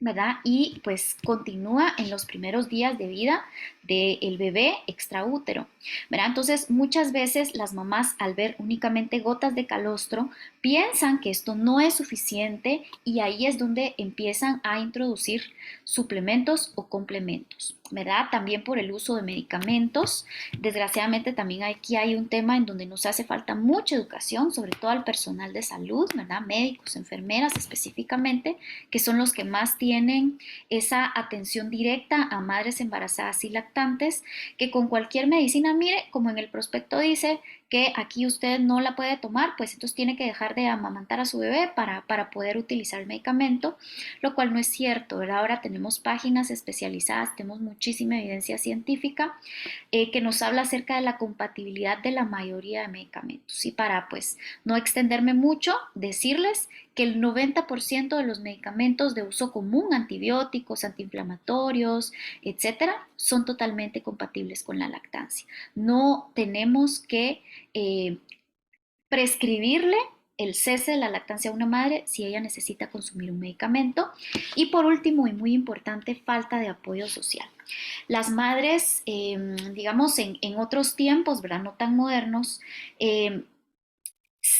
¿verdad? Y pues continúa en los primeros días de vida del bebé extraútero, ¿verdad? Entonces muchas veces las mamás al ver únicamente gotas de calostro piensan que esto no es suficiente y ahí es donde empiezan a introducir suplementos o complementos, ¿verdad? También por el uso de medicamentos. Desgraciadamente también aquí hay un tema en donde nos hace falta mucha educación, sobre todo al personal de salud, ¿verdad? Médicos, enfermeras específicamente, que son los que más tienen esa atención directa a madres embarazadas y lactantes, que con cualquier medicina, mire, como en el prospecto dice, que aquí usted no la puede tomar, pues entonces tiene que dejar de amamantar a su bebé para poder utilizar el medicamento, lo cual no es cierto, ¿verdad? Ahora tenemos páginas especializadas, tenemos muchísima evidencia científica que nos habla acerca de la compatibilidad de la mayoría de medicamentos. Y para pues no extenderme mucho, decirles que el 90% de los medicamentos de uso común, antibióticos, antiinflamatorios, etcétera, son totalmente compatibles con la lactancia. No tenemos que prescribirle el cese de la lactancia a una madre si ella necesita consumir un medicamento. Y por último, y muy importante, falta de apoyo social. Las madres, digamos, en otros tiempos, ¿verdad? No tan modernos,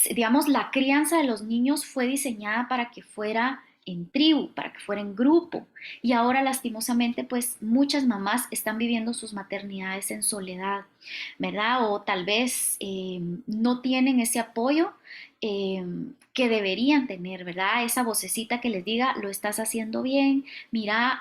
digamos, la crianza de los niños fue diseñada para que fuera en tribu, para que fuera en grupo. Y ahora, lastimosamente, pues muchas mamás están viviendo sus maternidades en soledad, ¿verdad? O tal vez no tienen ese apoyo que deberían tener, ¿verdad? Esa vocecita que les diga, lo estás haciendo bien, mira,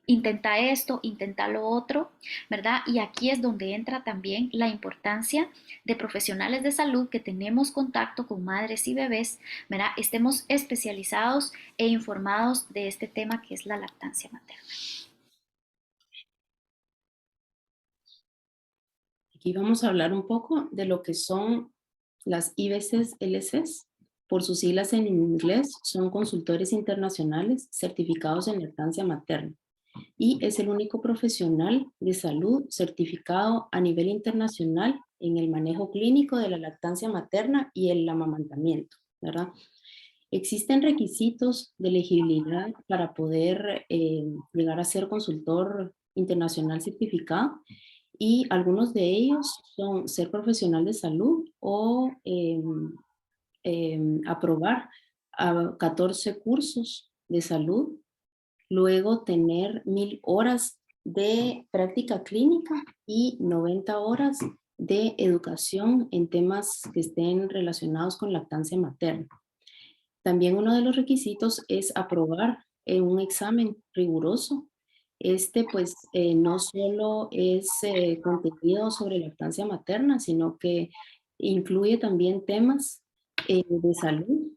intenta esto, intenta lo otro, ¿verdad? Y aquí es donde entra también la importancia de profesionales de salud que tenemos contacto con madres y bebés, ¿verdad? Estemos especializados e informados de este tema que es la lactancia materna. Aquí vamos a hablar un poco de lo que son las IBCs-LCs. Por sus siglas en inglés, son consultores internacionales certificados en lactancia materna y es el único profesional de salud certificado a nivel internacional en el manejo clínico de la lactancia materna y el amamantamiento, ¿verdad? Existen requisitos de elegibilidad para poder llegar a ser consultor internacional certificado y algunos de ellos son ser profesional de salud o aprobar a 14 cursos de salud, luego tener 1000 horas de práctica clínica y 90 horas de educación en temas que estén relacionados con lactancia materna. También uno de los requisitos es aprobar un examen riguroso. Este pues no solo es contenido sobre lactancia materna, sino que incluye también temas de salud.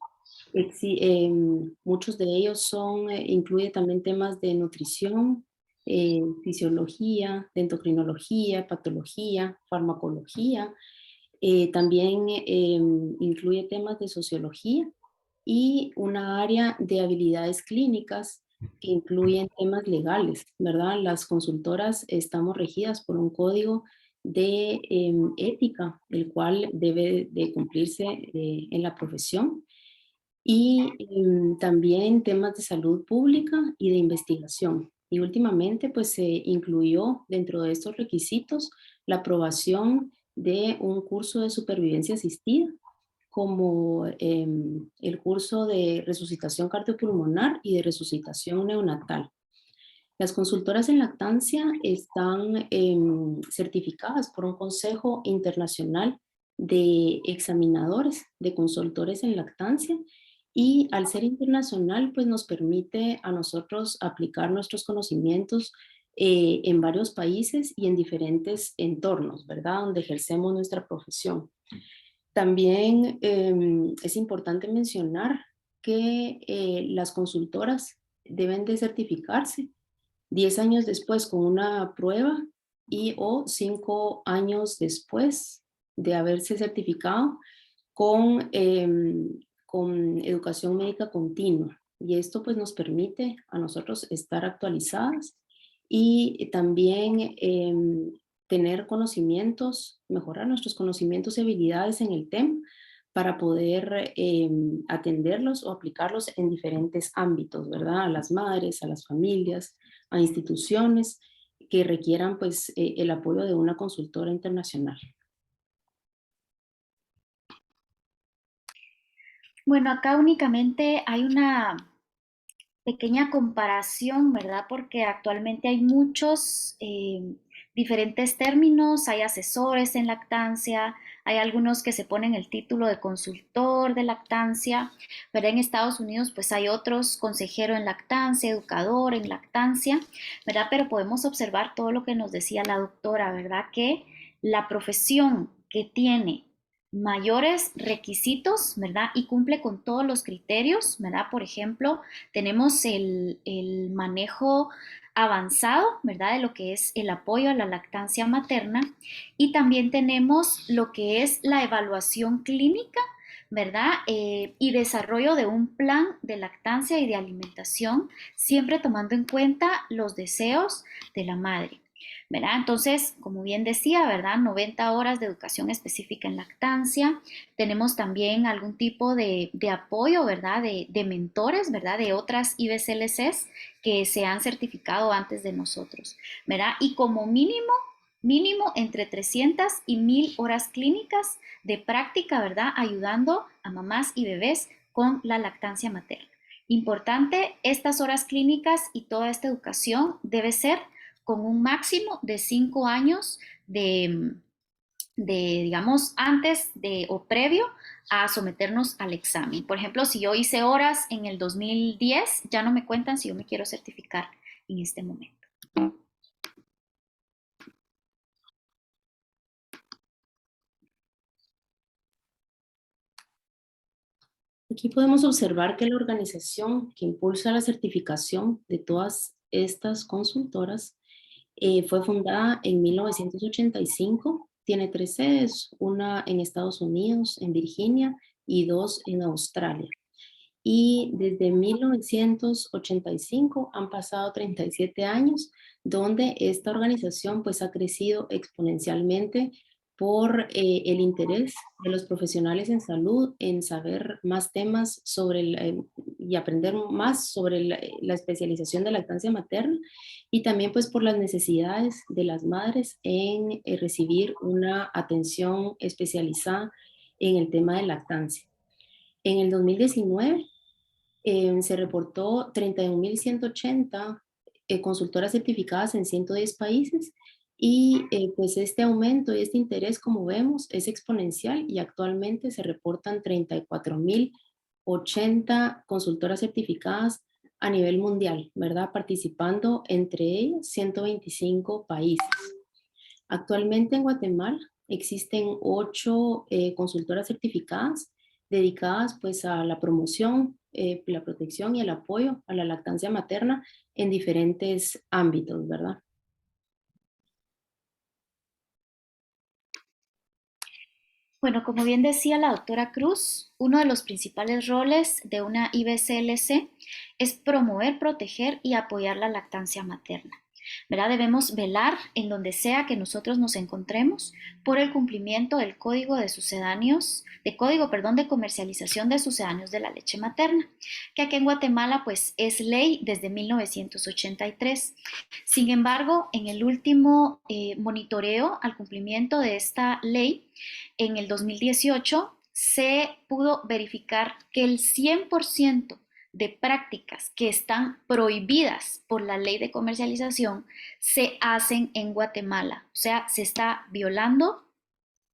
Muchos de ellos incluye también temas de nutrición, fisiología, de endocrinología, patología, farmacología. También incluye temas de sociología y una área de habilidades clínicas que incluyen temas legales, ¿verdad? Las consultoras estamos regidas por un código de ética, el cual debe de cumplirse en la profesión. Y también temas de salud pública y de investigación. Y últimamente pues se incluyó dentro de estos requisitos la aprobación de un curso de supervivencia asistida, como el curso de resucitación cardiopulmonar y de resucitación neonatal. Las consultoras en lactancia están certificadas por un consejo internacional de examinadores de consultores en lactancia Y al ser internacional, pues nos permite a nosotros aplicar nuestros conocimientos en varios países y en diferentes entornos, ¿verdad? Donde ejercemos nuestra profesión. También es importante mencionar que las consultoras deben de certificarse 10 años después con una prueba y o 5 años después de haberse certificado con educación médica continua. Y esto pues nos permite a nosotros estar actualizadas y también tener conocimientos, mejorar nuestros conocimientos y habilidades en el tema para poder atenderlos o aplicarlos en diferentes ámbitos, ¿verdad? A las madres, a las familias, a instituciones que requieran pues el apoyo de una consultora internacional. Bueno, acá únicamente hay una pequeña comparación, ¿verdad? Porque actualmente hay muchos diferentes términos, hay asesores en lactancia, hay algunos que se ponen el título de consultor de lactancia, ¿verdad? En Estados Unidos pues hay otros, consejero en lactancia, educador en lactancia, ¿verdad? Pero podemos observar todo lo que nos decía la doctora, ¿verdad? Que la profesión que tiene mayores requisitos, ¿verdad? Y cumple con todos los criterios, ¿verdad? Por ejemplo, tenemos el manejo avanzado, ¿verdad? De lo que es el apoyo a la lactancia materna y también tenemos lo que es la evaluación clínica, ¿verdad? Y desarrollo de un plan de lactancia y de alimentación, siempre tomando en cuenta los deseos de la madre. ¿Verdad? Entonces, como bien decía, ¿verdad? 90 horas de educación específica en lactancia. Tenemos también algún tipo de apoyo, ¿verdad? De mentores, ¿verdad? De otras IBCLCs que se han certificado antes de nosotros, ¿verdad? Y como mínimo entre 300 y 1000 horas clínicas de práctica, ¿verdad? Ayudando a mamás y bebés con la lactancia materna. Importante, estas horas clínicas y toda esta educación debe ser con un máximo de 5 años digamos, antes de o previo a someternos al examen. Por ejemplo, si yo hice horas en el 2010, ya no me cuentan si yo me quiero certificar en este momento. Aquí podemos observar que la organización que impulsa la certificación de todas estas consultoras fue fundada en 1985, tiene 3 sedes, una en Estados Unidos, en Virginia, y 2 en Australia. Y desde 1985 han pasado 37 años, donde esta organización pues ha crecido exponencialmente por el interés de los profesionales en salud en saber más temas sobre y aprender más sobre la especialización de lactancia materna y también pues por las necesidades de las madres en recibir una atención especializada en el tema de lactancia. En el 2019 se reportó 31.180 consultoras certificadas en 110 países y pues este aumento y este interés, como vemos, es exponencial y actualmente se reportan 34.080 consultoras certificadas a nivel mundial, ¿verdad? Participando entre ellas 125 países. Actualmente en Guatemala existen 8 consultoras certificadas dedicadas pues a la promoción, la protección y el apoyo a la lactancia materna en diferentes ámbitos, ¿verdad? Bueno, como bien decía la doctora Cruz, uno de los principales roles de una IBCLC es promover, proteger y apoyar la lactancia materna. ¿Verdad? Debemos velar en donde sea que nosotros nos encontremos por el cumplimiento del código de sucedáneos, de comercialización de sucedáneos de la leche materna, que aquí en Guatemala pues es ley desde 1983. Sin embargo, en el último monitoreo al cumplimiento de esta ley, en el 2018 se pudo verificar que el 100% de prácticas que están prohibidas por la ley de comercialización se hacen en Guatemala. O sea, se está violando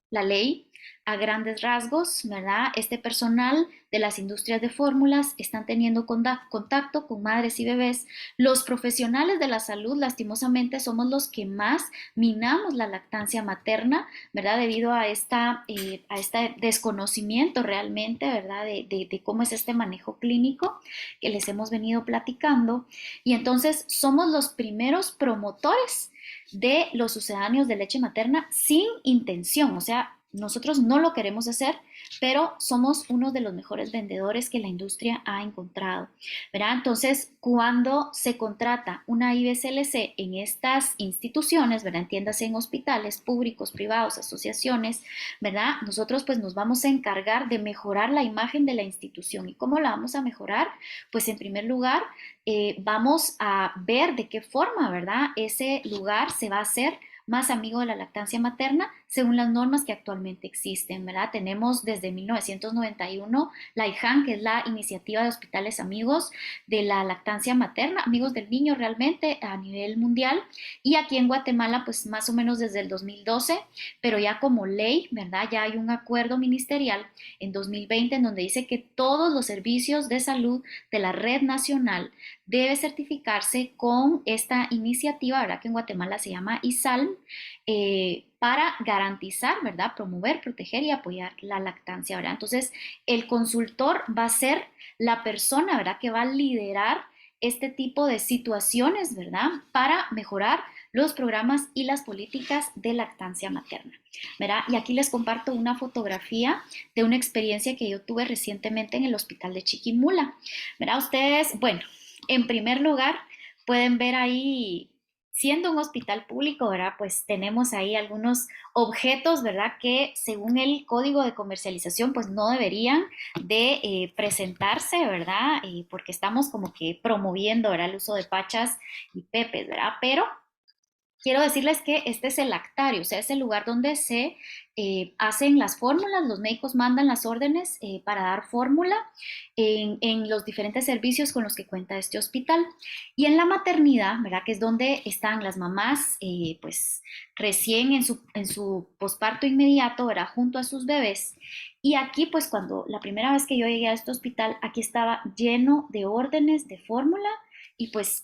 la ley, a grandes rasgos, ¿verdad? Este personal de las industrias de fórmulas están teniendo contacto con madres y bebés. Los profesionales de la salud, lastimosamente, somos los que más minamos la lactancia materna, ¿verdad? Debido a este desconocimiento realmente, ¿verdad? De cómo es este manejo clínico que les hemos venido platicando. Y entonces somos los primeros promotores de los sucedáneos de leche materna sin intención, o sea, nosotros no lo queremos hacer, pero somos uno de los mejores vendedores que la industria ha encontrado, ¿verdad? Entonces, cuando se contrata una IBCLC en estas instituciones, ¿verdad? Entiéndase en hospitales públicos, privados, asociaciones, ¿verdad? Nosotros pues nos vamos a encargar de mejorar la imagen de la institución. ¿Y cómo la vamos a mejorar? Pues en primer lugar, vamos a ver de qué forma, ¿verdad? Ese lugar se va a hacer más amigo de la lactancia materna según las normas que actualmente existen, ¿verdad? Tenemos desde 1991 la IJAN, que es la Iniciativa de Hospitales Amigos de la Lactancia Materna, amigos del niño realmente a nivel mundial, y aquí en Guatemala pues más o menos desde el 2012, pero ya como ley, ¿verdad? Ya hay un acuerdo ministerial en 2020 en donde dice que todos los servicios de salud de la red nacional debe certificarse con esta iniciativa, ¿verdad? Que en Guatemala se llama ISALM, para garantizar, ¿verdad? Promover, proteger y apoyar la lactancia, ¿verdad? Entonces, el consultor va a ser la persona, ¿verdad? Que va a liderar este tipo de situaciones, ¿verdad? Para mejorar los programas y las políticas de lactancia materna, ¿verdad? Y aquí les comparto una fotografía de una experiencia que yo tuve recientemente en el hospital de Chiquimula, ¿verdad? Ustedes, bueno, en primer lugar, pueden ver ahí, siendo un hospital público, ¿verdad? Pues tenemos ahí algunos objetos, ¿verdad? Que según el código de comercialización, pues no deberían de presentarse, ¿verdad? Porque estamos como que promoviendo, ¿verdad? El uso de pachas y pepes, ¿verdad? Pero quiero decirles que este es el lactario, o sea, es el lugar donde se hacen las fórmulas, los médicos mandan las órdenes para dar fórmula en los diferentes servicios con los que cuenta este hospital. Y en la maternidad, ¿verdad? Que es donde están las mamás, pues recién en su posparto inmediato, ¿verdad? Junto a sus bebés. Y aquí, pues cuando la primera vez que yo llegué a este hospital, aquí estaba lleno de órdenes de fórmula y pues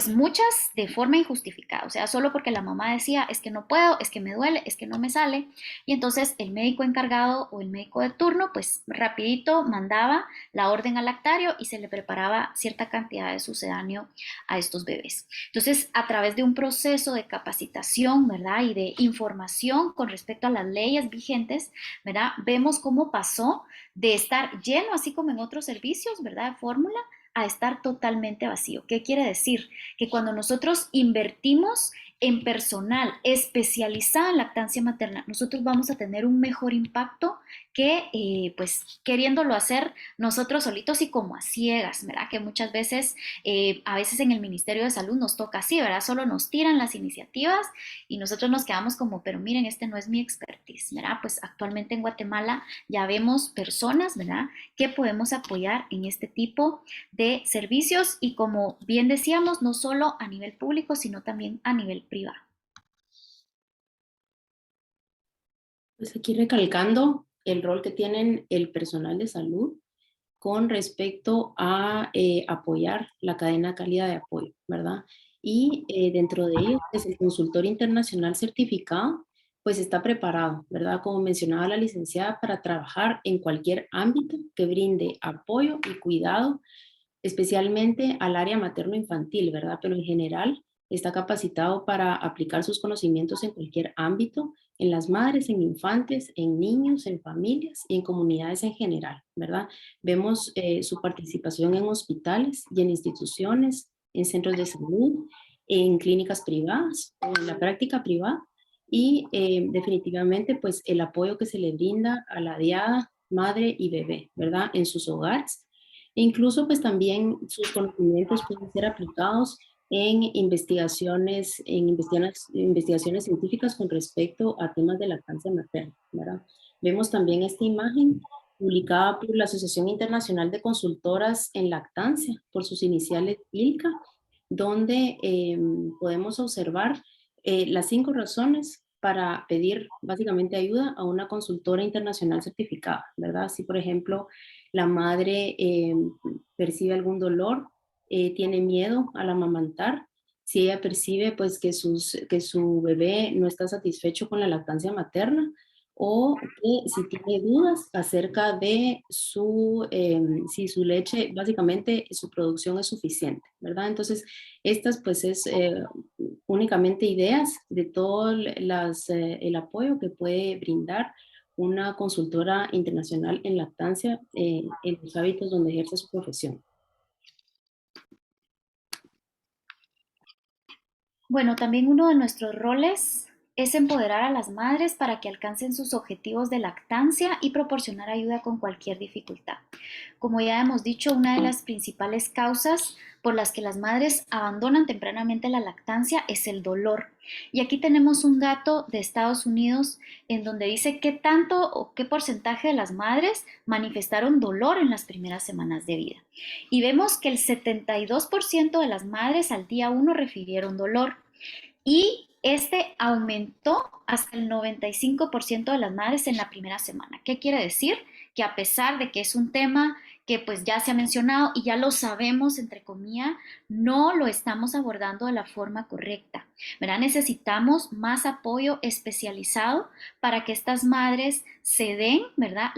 muchas de forma injustificada, o sea, solo porque la mamá decía, es que no puedo, es que me duele, es que no me sale, y entonces el médico encargado o el médico de turno, pues rapidito mandaba la orden al lactario y se le preparaba cierta cantidad de sucedáneo a estos bebés. Entonces, a través de un proceso de capacitación, ¿verdad? Y de información con respecto a las leyes vigentes, ¿verdad? Vemos cómo pasó de estar lleno, así como en otros servicios, ¿verdad? De fórmula, a estar totalmente vacío. ¿Qué quiere decir? Que cuando nosotros invertimos en personal especializado en lactancia materna, nosotros vamos a tener un mejor impacto que pues queriéndolo hacer nosotros solitos y como a ciegas, ¿verdad? Que muchas veces, a veces en el Ministerio de Salud nos toca así, ¿verdad? Solo nos tiran las iniciativas y nosotros nos quedamos como, pero miren, este no es mi expertise, ¿verdad? Pues actualmente en Guatemala ya vemos personas, ¿verdad? Que podemos apoyar en este tipo de servicios y como bien decíamos, no solo a nivel público, sino también a nivel privado. Pues aquí recalcando el rol que tienen el personal de salud con respecto a apoyar la cadena calidad de apoyo, ¿verdad? Y dentro de ellos, pues el consultor internacional certificado, pues está preparado, ¿verdad? Como mencionaba la licenciada, para trabajar en cualquier ámbito que brinde apoyo y cuidado, especialmente al área materno-infantil, ¿verdad? Pero en general está capacitado para aplicar sus conocimientos en cualquier ámbito, en las madres, en infantes, en niños, en familias y en comunidades en general, ¿verdad? Vemos su participación en hospitales y en instituciones, en centros de salud, en clínicas privadas o en la práctica privada y definitivamente pues el apoyo que se le brinda a la diada, madre y bebé, ¿verdad? En sus hogares. E incluso pues también sus conocimientos pueden ser aplicados en investigaciones científicas con respecto a temas de lactancia materna, ¿verdad? Vemos también esta imagen publicada por la Asociación Internacional de Consultoras en Lactancia, por sus iniciales ILCA, donde podemos observar las 5 razones para pedir básicamente ayuda a una consultora internacional certificada, ¿verdad? Si, por ejemplo, la madre percibe algún dolor, tiene miedo al amamantar, si ella percibe pues que su bebé no está satisfecho con la lactancia materna, o que si tiene dudas acerca de si su leche, básicamente su producción es suficiente, ¿verdad? Entonces, estas pues es únicamente ideas de todo el apoyo que puede brindar una consultora internacional en lactancia en los hábitos donde ejerce su profesión. Bueno, también uno de nuestros roles es empoderar a las madres para que alcancen sus objetivos de lactancia y proporcionar ayuda con cualquier dificultad. Como ya hemos dicho, una de las principales causas por las que las madres abandonan tempranamente la lactancia es el dolor. Y aquí tenemos un dato de Estados Unidos en donde dice qué tanto o qué porcentaje de las madres manifestaron dolor en las primeras semanas de vida. Y vemos que el 72% de las madres al día 1 refirieron dolor. Y este aumentó hasta el 95% de las madres en la primera semana. ¿Qué quiere decir? Que a pesar de que es un tema que pues ya se ha mencionado y ya lo sabemos, entre comillas, no lo estamos abordando de la forma correcta, ¿verdad? Necesitamos más apoyo especializado para que estas madres se den, ¿verdad?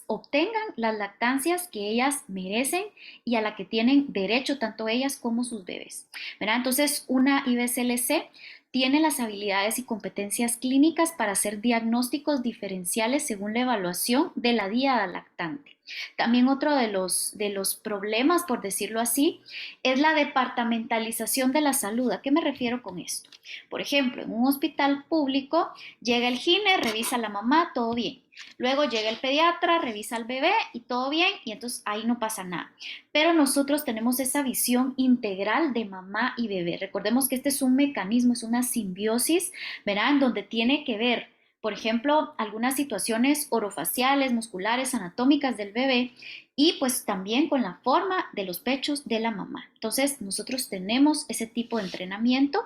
Obtengan las lactancias que ellas merecen y a la que tienen derecho tanto ellas como sus bebés, ¿verdad? Entonces, una IBCLC tiene las habilidades y competencias clínicas para hacer diagnósticos diferenciales según la evaluación de la diada lactante. También otro de los problemas, por decirlo así, es la departamentalización de la salud. ¿A qué me refiero con esto? Por ejemplo, en un hospital público llega el gine, revisa a la mamá, todo bien. Luego llega el pediatra, revisa al bebé y todo bien, y entonces ahí no pasa nada. Pero nosotros tenemos esa visión integral de mamá y bebé. Recordemos que este es un mecanismo, es una simbiosis, ¿verdad? En donde tiene que ver, por ejemplo, algunas situaciones orofaciales, musculares, anatómicas del bebé y pues también con la forma de los pechos de la mamá. Entonces, nosotros tenemos ese tipo de entrenamiento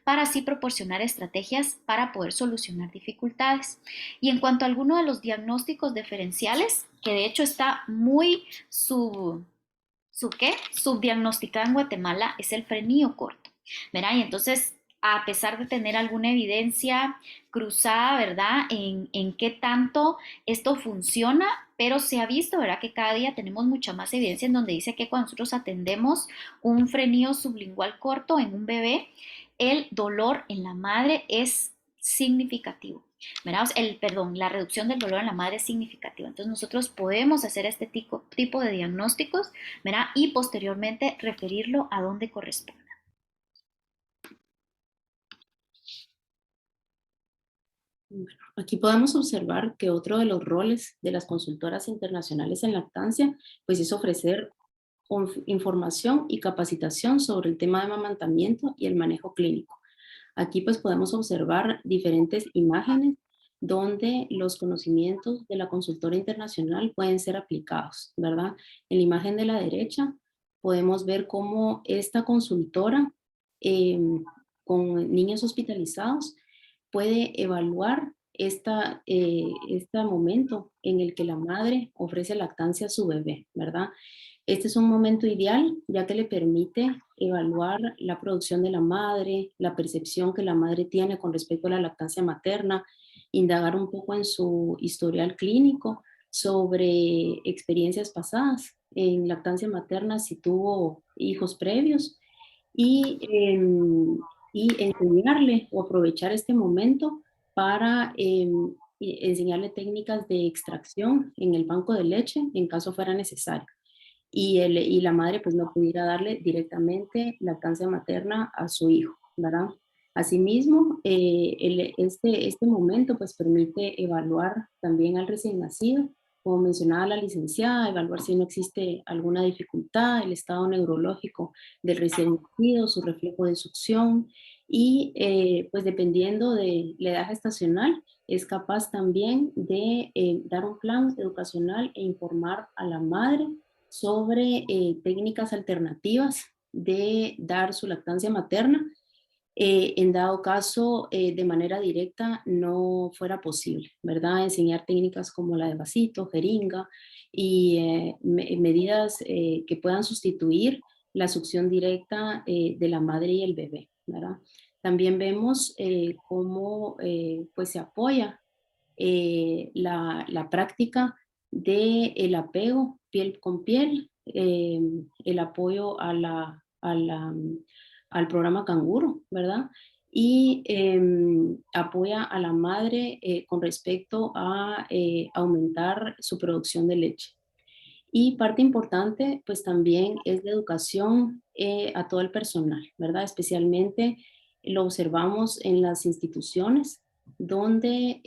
para así proporcionar estrategias para poder solucionar dificultades. Y en cuanto a alguno de los diagnósticos diferenciales, que de hecho está muy subdiagnosticada en Guatemala, es el frenillo corto, ¿verdad? Y entonces, a pesar de tener alguna evidencia cruzada, ¿verdad? En qué tanto esto funciona, pero se ha visto, ¿verdad? Que cada día tenemos mucha más evidencia en donde dice que cuando nosotros atendemos un frenillo sublingual corto en un bebé, el dolor en la madre es significativo. ¿Verdad? La reducción del dolor en la madre es significativa. Entonces nosotros podemos hacer este tipo de diagnósticos, ¿verdad? Y posteriormente referirlo a donde corresponda. Aquí podemos observar que otro de los roles de las consultoras internacionales en lactancia, pues es ofrecer información y capacitación sobre el tema de amamantamiento y el manejo clínico. Aquí pues podemos observar diferentes imágenes donde los conocimientos de la consultora internacional pueden ser aplicados, ¿verdad? En la imagen de la derecha podemos ver cómo esta consultora con niños hospitalizados puede evaluar este momento en el que la madre ofrece lactancia a su bebé, ¿verdad? Este es un momento ideal ya que le permite evaluar la producción de la madre, la percepción que la madre tiene con respecto a la lactancia materna, indagar un poco en su historial clínico sobre experiencias pasadas en lactancia materna, si tuvo hijos previos, y, y enseñarle o aprovechar este momento para enseñarle técnicas de extracción en el banco de leche en caso fuera necesario. Y la madre pues no pudiera darle directamente lactancia materna a su hijo, ¿verdad? Asimismo, este momento pues permite evaluar también al recién nacido, como mencionaba la licenciada, evaluar si no existe alguna dificultad, el estado neurológico del recién nacido, su reflejo de succión y pues dependiendo de la edad gestacional, es capaz también de dar un plan educacional e informar a la madre sobre técnicas alternativas de dar su lactancia materna en dado caso de manera directa no fuera posible, ¿verdad? Enseñar técnicas como la de vasito, jeringa y medidas que puedan sustituir la succión directa de la madre y el bebé, ¿verdad? También vemos cómo pues se apoya la práctica del apego piel con piel, el apoyo al programa Canguro, ¿verdad? Y apoya a la madre con respecto a aumentar su producción de leche. Y parte importante, pues también es la educación a todo el personal, ¿verdad? Especialmente lo observamos en las instituciones donde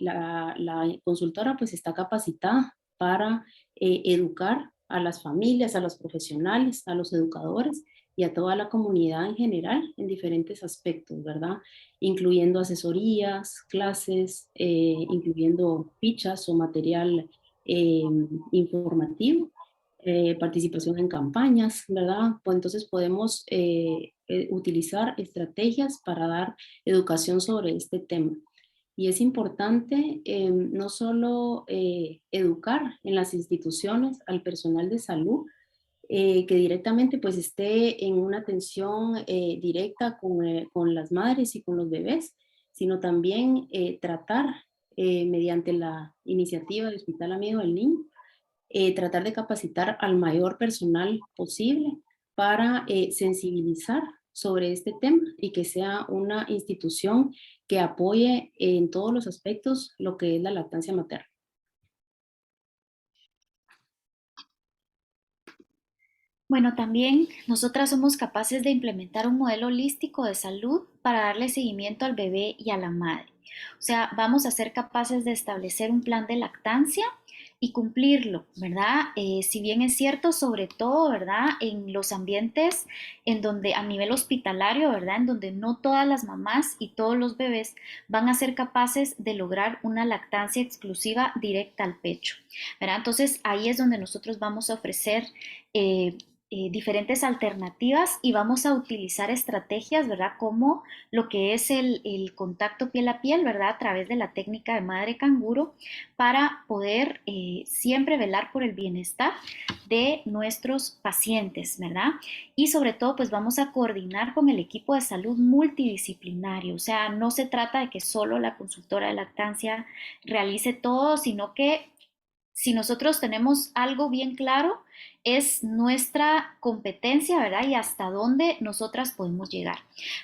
la consultora pues está capacitada para educar a las familias, a los profesionales, a los educadores y a toda la comunidad en general en diferentes aspectos, ¿verdad? Incluyendo asesorías, clases, incluyendo fichas o material informativo, participación en campañas, ¿verdad? Pues entonces podemos utilizar estrategias para dar educación sobre este tema. Y es importante no solo educar en las instituciones al personal de salud, que directamente pues esté en una atención directa con las madres y con los bebés, sino también tratar mediante la iniciativa de Hospital Amigo del Niño, tratar de capacitar al mayor personal posible para sensibilizar sobre este tema y que sea una institución que apoye en todos los aspectos lo que es la lactancia materna. Bueno, también nosotras somos capaces de implementar un modelo holístico de salud para darle seguimiento al bebé y a la madre. O sea, vamos a ser capaces de establecer un plan de lactancia y cumplirlo, ¿verdad? Si bien es cierto, sobre todo, ¿verdad? En los ambientes en donde a nivel hospitalario, ¿verdad? En donde no todas las mamás y todos los bebés van a ser capaces de lograr una lactancia exclusiva directa al pecho, ¿verdad? Entonces ahí es donde nosotros vamos a ofrecer diferentes alternativas y vamos a utilizar estrategias, ¿verdad? Como lo que es el contacto piel a piel, ¿verdad? A través de la técnica de madre canguro para poder siempre velar por el bienestar de nuestros pacientes, ¿verdad? Y sobre todo, pues vamos a coordinar con el equipo de salud multidisciplinario, o sea, no se trata de que solo la consultora de lactancia realice todo, sino que si nosotros tenemos algo bien claro, es nuestra competencia, ¿verdad? Y hasta dónde nosotras podemos llegar,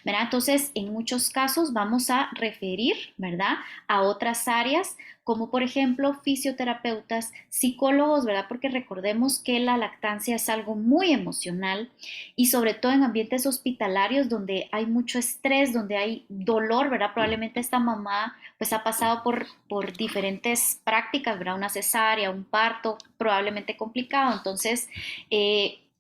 ¿verdad? Entonces, en muchos casos vamos a referir, ¿verdad? A otras áreas, como por ejemplo fisioterapeutas, psicólogos, ¿verdad? Porque recordemos que la lactancia es algo muy emocional y sobre todo en ambientes hospitalarios donde hay mucho estrés, donde hay dolor, ¿verdad? Probablemente esta mamá pues ha pasado por diferentes prácticas, ¿verdad? Una cesárea, un parto probablemente complicado, entonces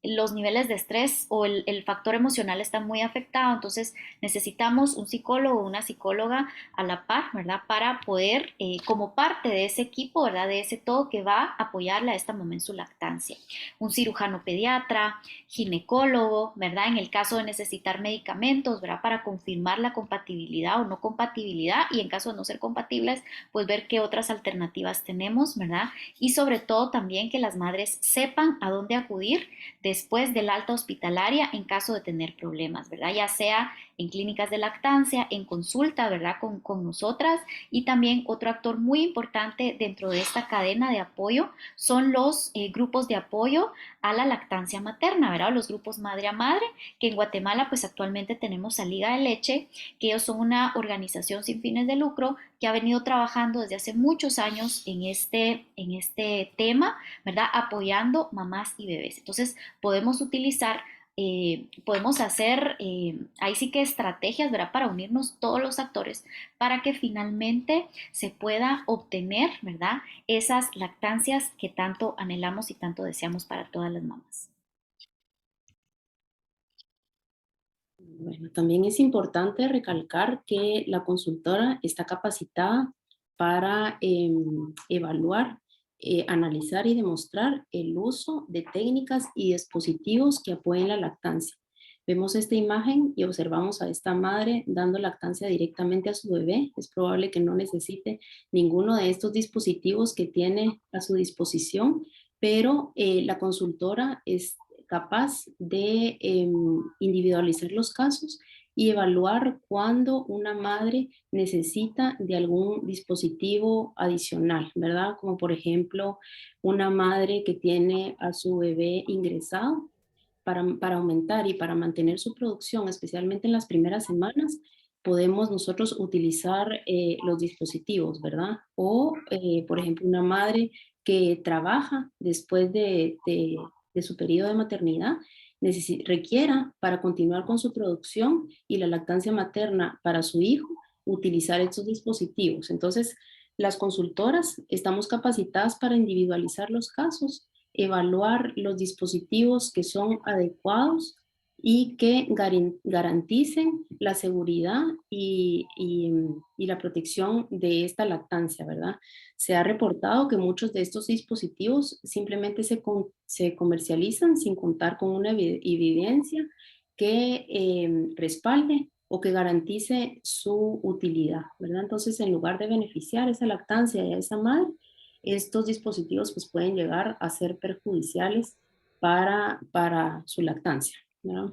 los niveles de estrés o el factor emocional está muy afectado, entonces necesitamos un psicólogo o una psicóloga a la par, ¿verdad? Para poder, como parte de ese equipo, ¿verdad? De ese todo que va a apoyarle a esta mamá en su lactancia. Un cirujano pediatra, ginecólogo, ¿verdad? En el caso de necesitar medicamentos, ¿verdad? Para confirmar la compatibilidad o no compatibilidad y en caso de no ser compatibles, pues ver qué otras alternativas tenemos, ¿verdad? Y sobre todo también que las madres sepan a dónde acudir después del alta hospitalaria en caso de tener problemas, ¿verdad? Ya sea en clínicas de lactancia, en consulta, ¿verdad? Con nosotras y también otro actor muy importante dentro de esta cadena de apoyo son los grupos de apoyo a la lactancia materna, ¿verdad? Los grupos madre a madre, que en Guatemala pues actualmente tenemos a Liga de Leche, que ellos son una organización sin fines de lucro que ha venido trabajando desde hace muchos años en este tema, ¿verdad? Apoyando mamás y bebés. Entonces podemos utilizar podemos hacer ahí sí que estrategias, ¿verdad? Para unirnos todos los actores para que finalmente se pueda obtener, ¿verdad? Esas lactancias que tanto anhelamos y tanto deseamos para todas las mamás. Bueno, también es importante recalcar que la consultora está capacitada para evaluar, analizar y demostrar el uso de técnicas y dispositivos que apoyen la lactancia. Vemos esta imagen y observamos a esta madre dando lactancia directamente a su bebé. Es probable que no necesite ninguno de estos dispositivos que tiene a su disposición, pero la consultora es capaz de individualizar los casos y evaluar cuándo una madre necesita de algún dispositivo adicional, ¿verdad? Como por ejemplo, una madre que tiene a su bebé ingresado para aumentar y para mantener su producción, especialmente en las primeras semanas, podemos nosotros utilizar los dispositivos, ¿verdad? O, por ejemplo, una madre que trabaja después de su periodo de maternidad, requiera para continuar con su producción y la lactancia materna para su hijo, utilizar estos dispositivos. Entonces, las consultoras estamos capacitadas para individualizar los casos, evaluar los dispositivos que son adecuados y que garanticen la seguridad y la protección de esta lactancia, ¿verdad? Se ha reportado que muchos de estos dispositivos simplemente se comercializan sin contar con una evidencia que respalde o que garantice su utilidad, ¿verdad? Entonces, en lugar de beneficiar esa lactancia y a esa madre, estos dispositivos pues, pueden llegar a ser perjudiciales para su lactancia, ¿verdad?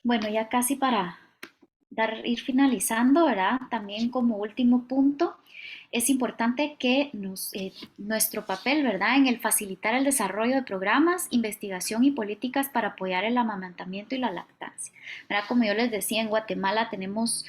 Bueno, ya casi para ir finalizando, ¿verdad? También como último punto, es importante que nuestro papel, ¿verdad? En el facilitar el desarrollo de programas, investigación y políticas para apoyar el amamantamiento y la lactancia, ¿verdad? Como yo les decía, en Guatemala tenemos,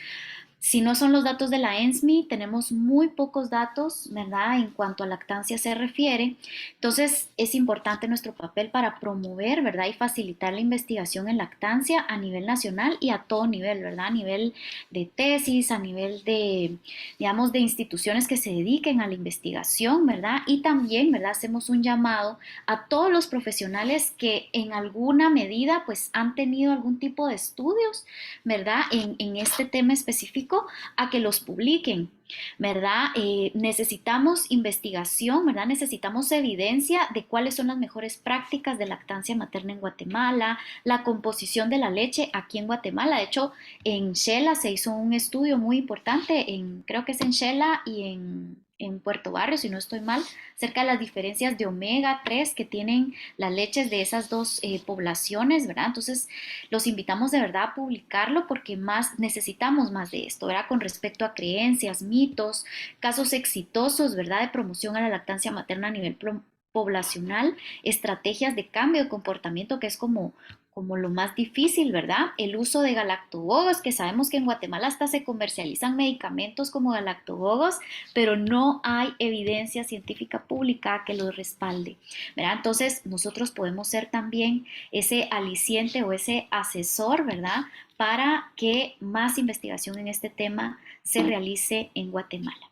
si no son los datos de la ENSMI, tenemos muy pocos datos, ¿verdad? En cuanto a lactancia se refiere. Entonces, es importante nuestro papel para promover, ¿verdad? Y facilitar la investigación en lactancia a nivel nacional y a todo nivel, ¿verdad? A nivel de tesis, a nivel de, digamos, de instituciones que se dediquen a la investigación, ¿verdad? Y también, ¿verdad? Hacemos un llamado a todos los profesionales que en alguna medida, pues, han tenido algún tipo de estudios, ¿verdad? En este tema específico, a que los publiquen, ¿verdad? Necesitamos investigación, ¿verdad? Necesitamos evidencia de cuáles son las mejores prácticas de lactancia materna en Guatemala, la composición de la leche aquí en Guatemala. De hecho, en Xela se hizo un estudio muy importante, creo que es en Xela y en Puerto Barrio, si no estoy mal, acerca de las diferencias de omega 3 que tienen las leches de esas dos poblaciones, ¿verdad? Entonces, los invitamos de verdad a publicarlo porque necesitamos más de esto, ¿verdad? Con respecto a creencias, mitos, casos exitosos, ¿verdad? De promoción a la lactancia materna a nivel poblacional, estrategias de cambio de comportamiento, que es como lo más difícil, ¿verdad? El uso de galactogogos, que sabemos que en Guatemala hasta se comercializan medicamentos como galactogogos, pero no hay evidencia científica pública que los respalde, ¿verdad? Entonces, nosotros podemos ser también ese aliciente o ese asesor, ¿verdad? Para que más investigación en este tema se realice en Guatemala.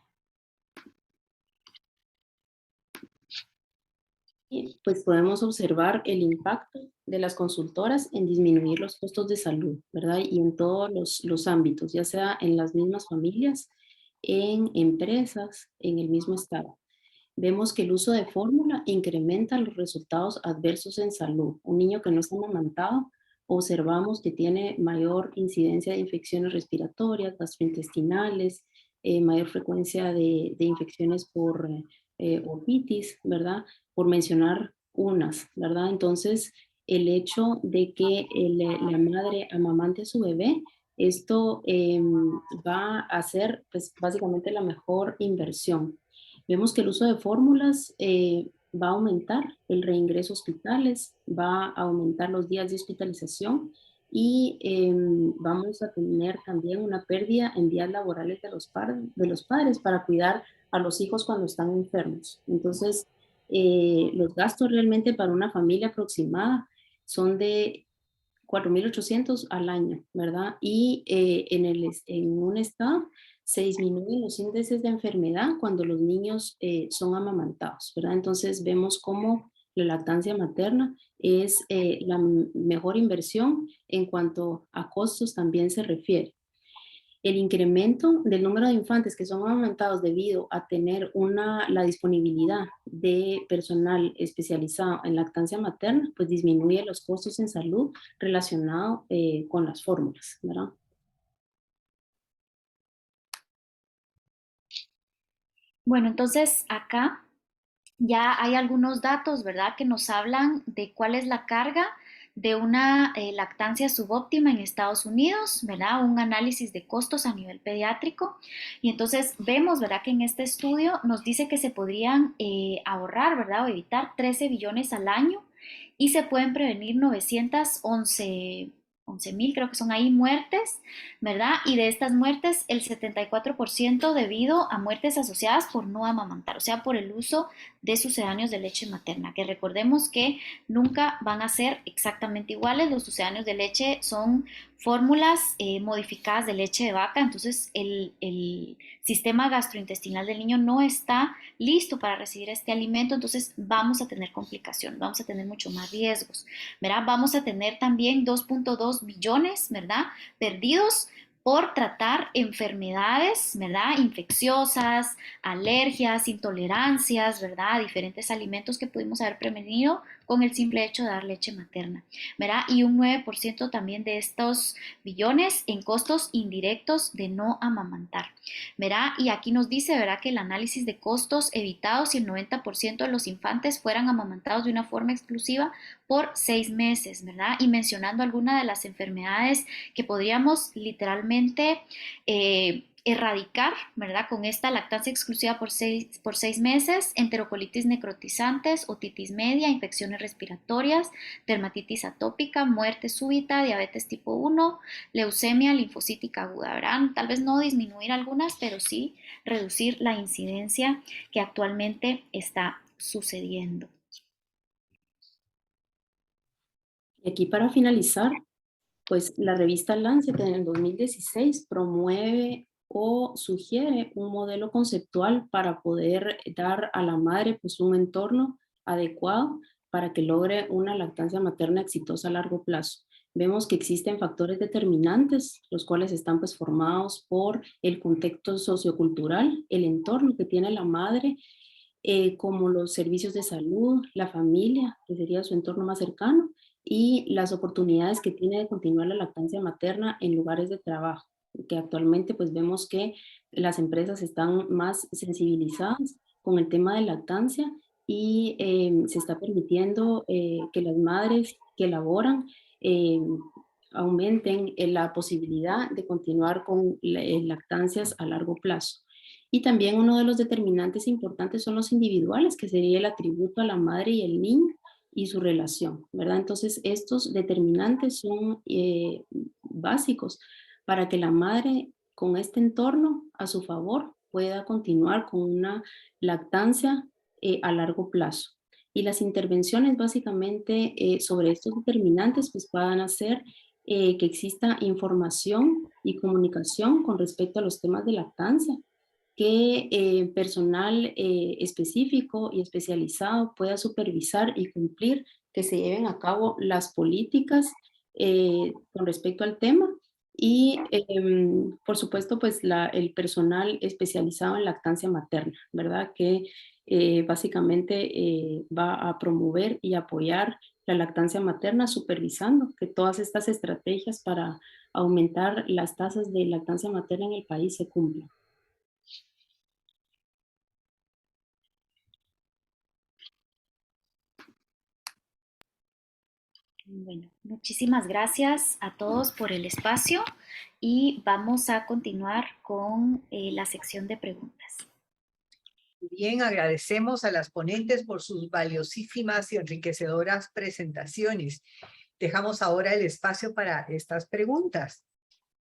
Y pues podemos observar el impacto de las consultoras en disminuir los costos de salud, ¿verdad? Y en todos los ámbitos, ya sea en las mismas familias, en empresas, en el mismo estado. Vemos que el uso de fórmula incrementa los resultados adversos en salud. Un niño que no está amamantado, observamos que tiene mayor incidencia de infecciones respiratorias, gastrointestinales, mayor frecuencia de infecciones por otitis, ¿verdad? Por mencionar unas, ¿verdad? Entonces, el hecho de que la madre amamante a su bebé, esto va a ser pues, básicamente la mejor inversión. Vemos que el uso de fórmulas va a aumentar el reingreso a hospitales, va a aumentar los días de hospitalización y vamos a tener también una pérdida en días laborales de los padres para cuidar a los hijos cuando están enfermos. Entonces, los gastos realmente para una familia aproximada son de 4.800 al año, ¿verdad? Y en un estado se disminuyen los índices de enfermedad cuando los niños son amamantados, ¿verdad? Entonces vemos cómo la lactancia materna es la mejor inversión en cuanto a costos también se refiere. El incremento del número de infantes que son amamantados debido a tener la disponibilidad de personal especializado en lactancia materna, pues disminuye los costos en salud relacionados con las fórmulas, ¿verdad? Bueno, entonces acá ya hay algunos datos, ¿verdad?, que nos hablan de cuál es la carga de una lactancia subóptima en Estados Unidos, ¿verdad? Un análisis de costos a nivel pediátrico. Y entonces vemos, ¿verdad?, que en este estudio nos dice que se podrían ahorrar, ¿verdad?, o evitar 13 billones al año y se pueden prevenir 911.000, creo que son ahí, muertes, ¿verdad? Y de estas muertes, el 74% debido a muertes asociadas por no amamantar, o sea, por el uso de sucedáneos de leche materna, que recordemos que nunca van a ser exactamente iguales. Los sucedáneos de leche son fórmulas modificadas de leche de vaca, entonces el sistema gastrointestinal del niño no está listo para recibir este alimento, entonces vamos a tener complicaciones, vamos a tener mucho más riesgos, ¿verdad? Vamos a tener también 2.2 billones, ¿verdad?, perdidos por tratar enfermedades, ¿verdad?, infecciosas, alergias, intolerancias, ¿verdad?, a diferentes alimentos que pudimos haber prevenido con el simple hecho de dar leche materna, ¿verdad? Y un 9% también de estos billones en costos indirectos de no amamantar, ¿verdad? Y aquí nos dice, ¿verdad?, que el análisis de costos evitados si el 90% de los infantes fueran amamantados de una forma exclusiva por 6 meses, ¿verdad? Y mencionando algunas de las enfermedades que podríamos literalmente erradicar, ¿verdad?, con esta lactancia exclusiva por seis meses: enterocolitis necrotizantes, otitis media, infecciones respiratorias, dermatitis atópica, muerte súbita, diabetes tipo 1, leucemia linfocítica aguda, ¿verdad? Tal vez no disminuir algunas, pero sí reducir la incidencia que actualmente está sucediendo. Y aquí, para finalizar, pues la revista Lancet en el 2016 promueve o sugiere un modelo conceptual para poder dar a la madre pues un entorno adecuado para que logre una lactancia materna exitosa a largo plazo. Vemos que existen factores determinantes, los cuales están pues formados por el contexto sociocultural, el entorno que tiene la madre, como los servicios de salud, la familia, que sería su entorno más cercano, y las oportunidades que tiene de continuar la lactancia materna en lugares de trabajo, que actualmente pues vemos que las empresas están más sensibilizadas con el tema de lactancia y se está permitiendo que las madres que laboran eh, aumenten la posibilidad de continuar con lactancias a largo plazo. Y también uno de los determinantes importantes son los individuales, que sería el atributo a la madre y el niño y su relación, ¿verdad? Entonces, estos determinantes son básicos para que la madre, con este entorno a su favor, pueda continuar con una lactancia a largo plazo. Y las intervenciones básicamente sobre estos determinantes pues puedan hacer que exista información y comunicación con respecto a los temas de lactancia, que personal específico y especializado pueda supervisar y cumplir que se lleven a cabo las políticas con respecto al tema. Y por supuesto, pues el personal especializado en lactancia materna, ¿verdad? Que básicamente va a promover y apoyar la lactancia materna, supervisando que todas estas estrategias para aumentar las tasas de lactancia materna en el país se cumplan. Bueno, muchísimas gracias a todos por el espacio y vamos a continuar con la sección de preguntas. Bien, agradecemos a las ponentes por sus valiosísimas y enriquecedoras presentaciones. Dejamos ahora el espacio para estas preguntas.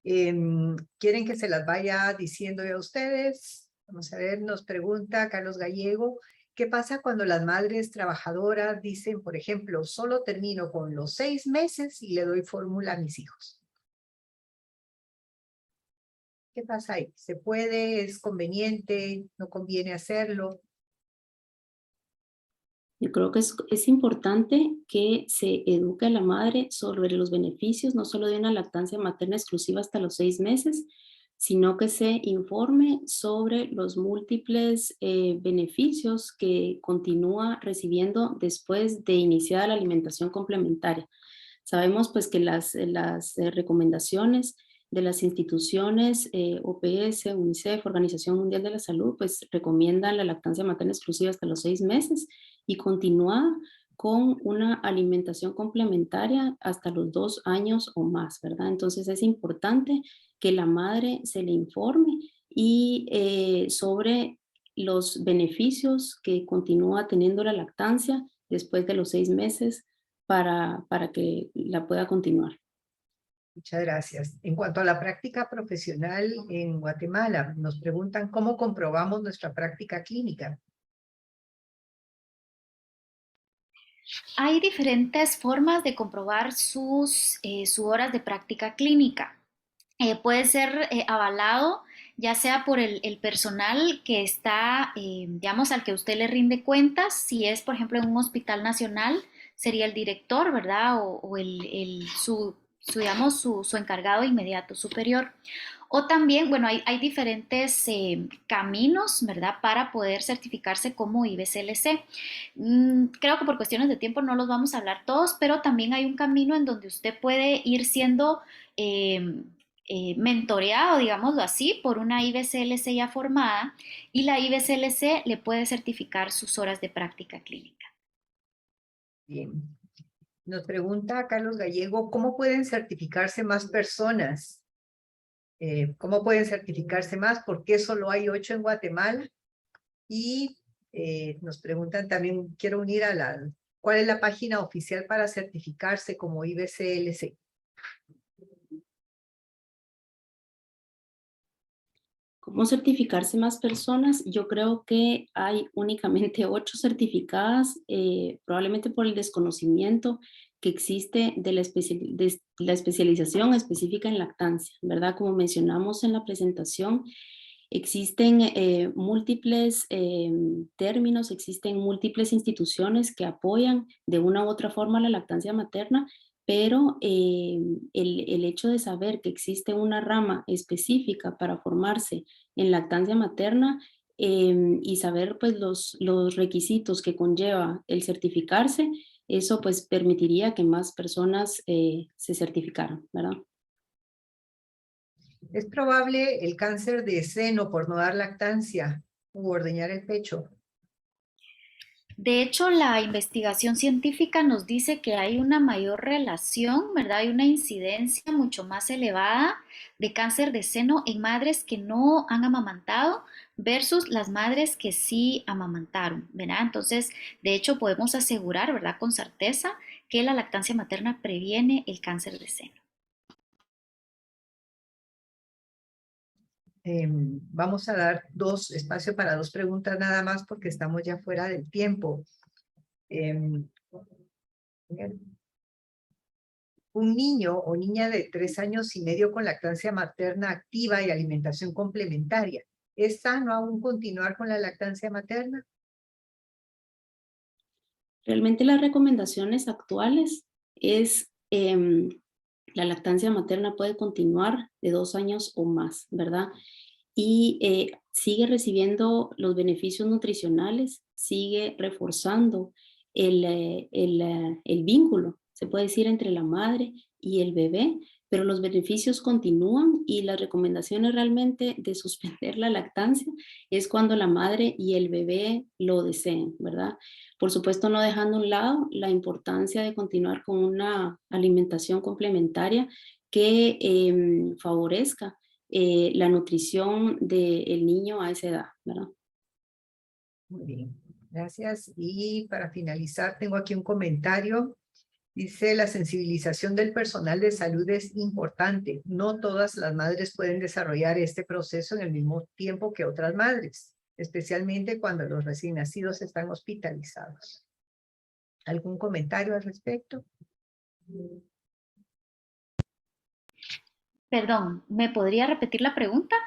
¿Quieren que se las vaya diciendo a ustedes? Vamos a ver, nos pregunta Carlos Gallego, ¿qué pasa cuando las madres trabajadoras dicen, por ejemplo, solo termino con los 6 meses y le doy fórmula a mis hijos? ¿Qué pasa ahí? ¿Se puede? ¿Es conveniente? ¿No conviene hacerlo? Yo creo que es importante que se eduque a la madre sobre los beneficios, no solo de una lactancia materna exclusiva hasta los 6 meses, sino que se informe sobre los múltiples beneficios que continúa recibiendo después de iniciar la alimentación complementaria. Sabemos pues que las recomendaciones de las instituciones OPS, UNICEF, Organización Mundial de la Salud, pues recomiendan la lactancia materna exclusiva hasta los 6 meses y continuar con una alimentación complementaria hasta los 2 años o más, ¿verdad? Entonces es importante que la madre se le informe y sobre los beneficios que continúa teniendo la lactancia después de los 6 meses para que la pueda continuar. Muchas gracias. En cuanto a la práctica profesional en Guatemala, nos preguntan cómo comprobamos nuestra práctica clínica. Hay diferentes formas de comprobar sus horas de práctica clínica. Puede ser avalado ya sea por el personal que está, digamos, al que usted le rinde cuentas. Si es, por ejemplo, en un hospital nacional, sería el director, ¿verdad? O digamos, su encargado inmediato superior. O también, bueno, hay diferentes caminos, ¿verdad?, para poder certificarse como IBCLC. Creo que por cuestiones de tiempo no los vamos a hablar todos, pero también hay un camino en donde usted puede ir siendo mentoreado, digámoslo así, por una IBCLC ya formada, y la IBCLC le puede certificar sus horas de práctica clínica. Bien. Nos pregunta Carlos Gallego, ¿cómo pueden certificarse más personas? ¿Cómo pueden certificarse más? ¿Por qué solo hay 8 en Guatemala? Y nos preguntan también, quiero unir ¿cuál es la página oficial para certificarse como IBCLC? ¿Cómo certificarse más personas? Yo creo que hay únicamente 8 certificadas, probablemente por el desconocimiento que existe de la especialización específica en lactancia, ¿verdad? Como mencionamos en la presentación, existen múltiples términos, existen múltiples instituciones que apoyan de una u otra forma la lactancia materna, pero el hecho de saber que existe una rama específica para formarse en lactancia materna y saber pues los requisitos que conlleva el certificarse, eso pues permitiría que más personas se certificaran, ¿verdad? ¿Es probable el cáncer de seno por no dar lactancia u ordeñar el pecho? De hecho, la investigación científica nos dice que hay una mayor relación, ¿verdad? Hay una incidencia mucho más elevada de cáncer de seno en madres que no han amamantado versus las madres que sí amamantaron, ¿verdad? Entonces, de hecho, podemos asegurar, ¿verdad?, con certeza que la lactancia materna previene el cáncer de seno. Vamos a dar espacio para 2 preguntas nada más porque estamos ya fuera del tiempo. Un niño o niña de 3 años y medio con lactancia materna activa y alimentación complementaria, ¿es sano aún continuar con la lactancia materna? Realmente las recomendaciones actuales es la lactancia materna puede continuar de 2 años o más, ¿verdad? Y sigue recibiendo los beneficios nutricionales, sigue reforzando el vínculo, se puede decir, entre la madre y el bebé, pero los beneficios continúan y las recomendaciones realmente de suspender la lactancia es cuando la madre y el bebé lo deseen, ¿verdad? Por supuesto, no dejando a un lado la importancia de continuar con una alimentación complementaria que favorezca la nutrición del niño a esa edad, ¿verdad? Muy bien, gracias. Y para finalizar, tengo aquí un comentario. Dice, la sensibilización del personal de salud es importante. No todas las madres pueden desarrollar este proceso en el mismo tiempo que otras madres, especialmente cuando los recién nacidos están hospitalizados. ¿Algún comentario al respecto? Perdón, ¿me podría repetir la pregunta?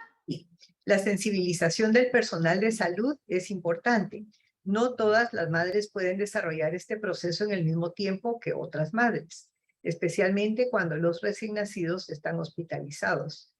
La sensibilización del personal de salud es importante. No todas las madres pueden desarrollar este proceso en el mismo tiempo que otras madres, especialmente cuando los recién nacidos están hospitalizados.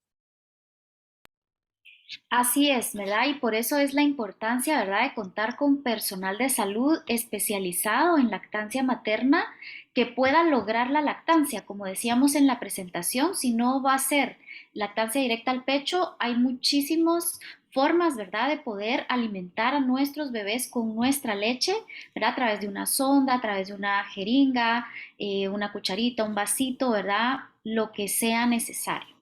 Así es, ¿verdad? Y por eso es la importancia, ¿verdad?, de contar con personal de salud especializado en lactancia materna que pueda lograr la lactancia. Como decíamos en la presentación, si no va a ser lactancia directa al pecho, hay muchísimas formas, ¿verdad?, de poder alimentar a nuestros bebés con nuestra leche, ¿verdad?, a través de una sonda, a través de una jeringa, una cucharita, un vasito, ¿verdad?, lo que sea necesario.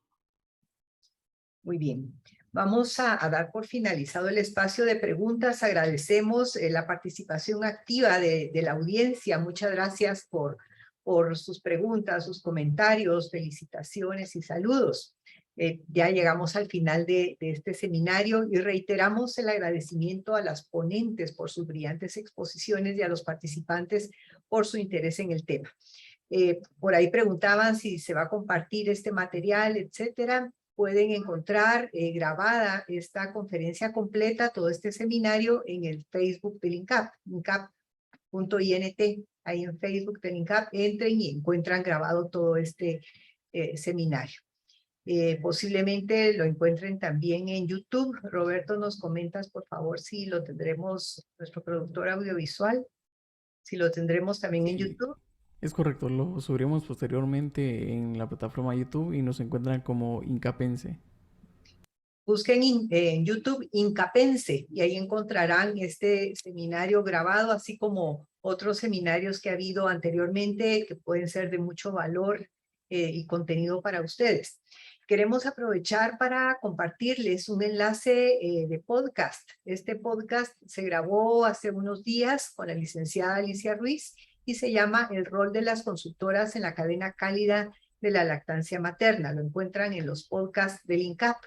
Muy bien. Vamos a dar por finalizado el espacio de preguntas. Agradecemos la participación activa de la audiencia. Muchas gracias por sus preguntas, sus comentarios, felicitaciones y saludos. Ya llegamos al final de este seminario y reiteramos el agradecimiento a las ponentes por sus brillantes exposiciones y a los participantes por su interés en el tema. Por ahí preguntaban si se va a compartir este material, etcétera. Pueden encontrar grabada esta conferencia completa, todo este seminario, en el Facebook del INCAP, incap.int. Ahí en Facebook del INCAP entren y encuentran grabado todo este seminario. Posiblemente lo encuentren también en YouTube. Roberto, nos comentas, por favor, si lo tendremos, nuestro productor audiovisual, si lo tendremos también en Sí, YouTube. es correcto, lo subiremos posteriormente en la plataforma YouTube y nos encuentran como Incapense. Busquen en YouTube Incapense y ahí encontrarán este seminario grabado, así como otros seminarios que ha habido anteriormente que pueden ser de mucho valor y contenido para ustedes. Queremos aprovechar para compartirles un enlace de podcast. Este podcast se grabó hace unos días con la licenciada Alicia Ruiz y se llama El rol de las consultoras en la cadena cálida de la lactancia materna. Lo encuentran en los podcasts del INCAP.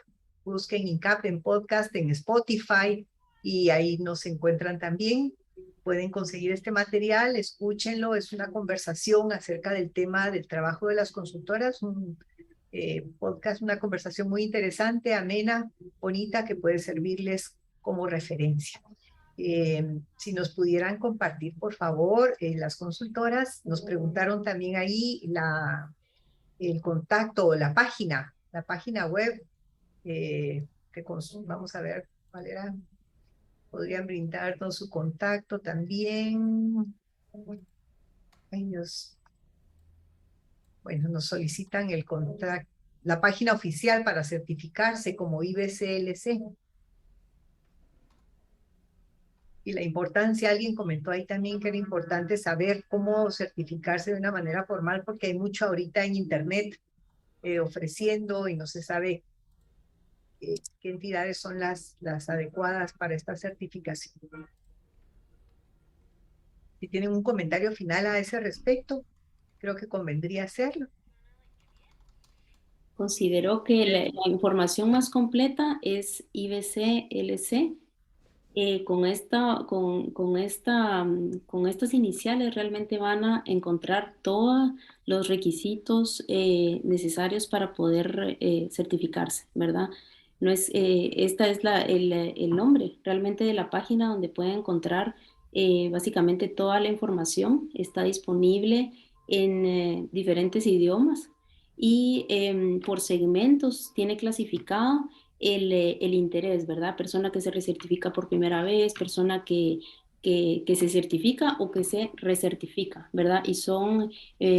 Busquen INCAP en podcast, en Spotify, y ahí nos encuentran también. Pueden conseguir este material, escúchenlo. Es una conversación acerca del tema del trabajo de las consultoras, un podcast, una conversación muy interesante, amena, bonita, que puede servirles como referencia. Si nos pudieran compartir, por favor, las consultoras. Nos preguntaron también ahí el contacto o la página web. Vamos a ver cuál era. Podrían brindarnos su contacto también. Ay, Dios. Bueno, nos solicitan el contacto, la página oficial para certificarse como IBCLC. Y la importancia, alguien comentó ahí también que era importante saber cómo certificarse de una manera formal, porque hay mucho ahorita en internet ofreciendo y no se sabe qué entidades son las adecuadas para esta certificación. Si tienen un comentario final a ese respecto, creo que convendría hacerlo. Considero que la información más completa es IBCLC. Con estas iniciales realmente van a encontrar todos los requisitos necesarios para poder certificarse, ¿verdad? No es, esta es el nombre realmente de la página donde pueden encontrar básicamente toda la información. Está disponible en diferentes idiomas y por segmentos tiene clasificado el interés, ¿verdad? Persona que se recertifica por primera vez, persona que se certifica o que se recertifica, ¿verdad? Y son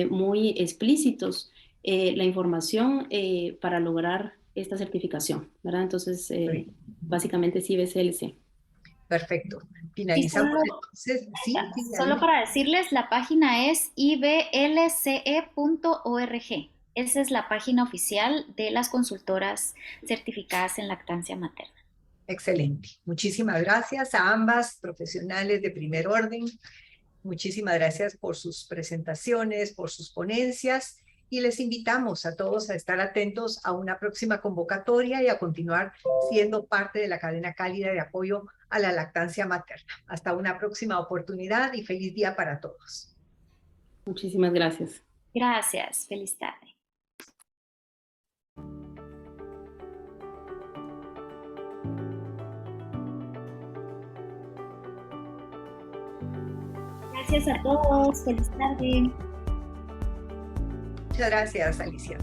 muy explícitos la información para lograr esta certificación, ¿verdad? Entonces, básicamente sí, IBCLC. Perfecto. Sí, Finalizamos entonces. Sí, solo para decirles, la página es iblce.org. Esa es la página oficial de las consultoras certificadas en lactancia materna. Excelente. Muchísimas gracias a ambas profesionales de primer orden. Muchísimas gracias por sus presentaciones, por sus ponencias, y les invitamos a todos a estar atentos a una próxima convocatoria y a continuar siendo parte de la cadena cálida de apoyo a la lactancia materna. Hasta una próxima oportunidad y feliz día para todos. Muchísimas gracias. Gracias. Feliz tarde. Gracias a todos. Feliz tarde. Muchas gracias, Alicia.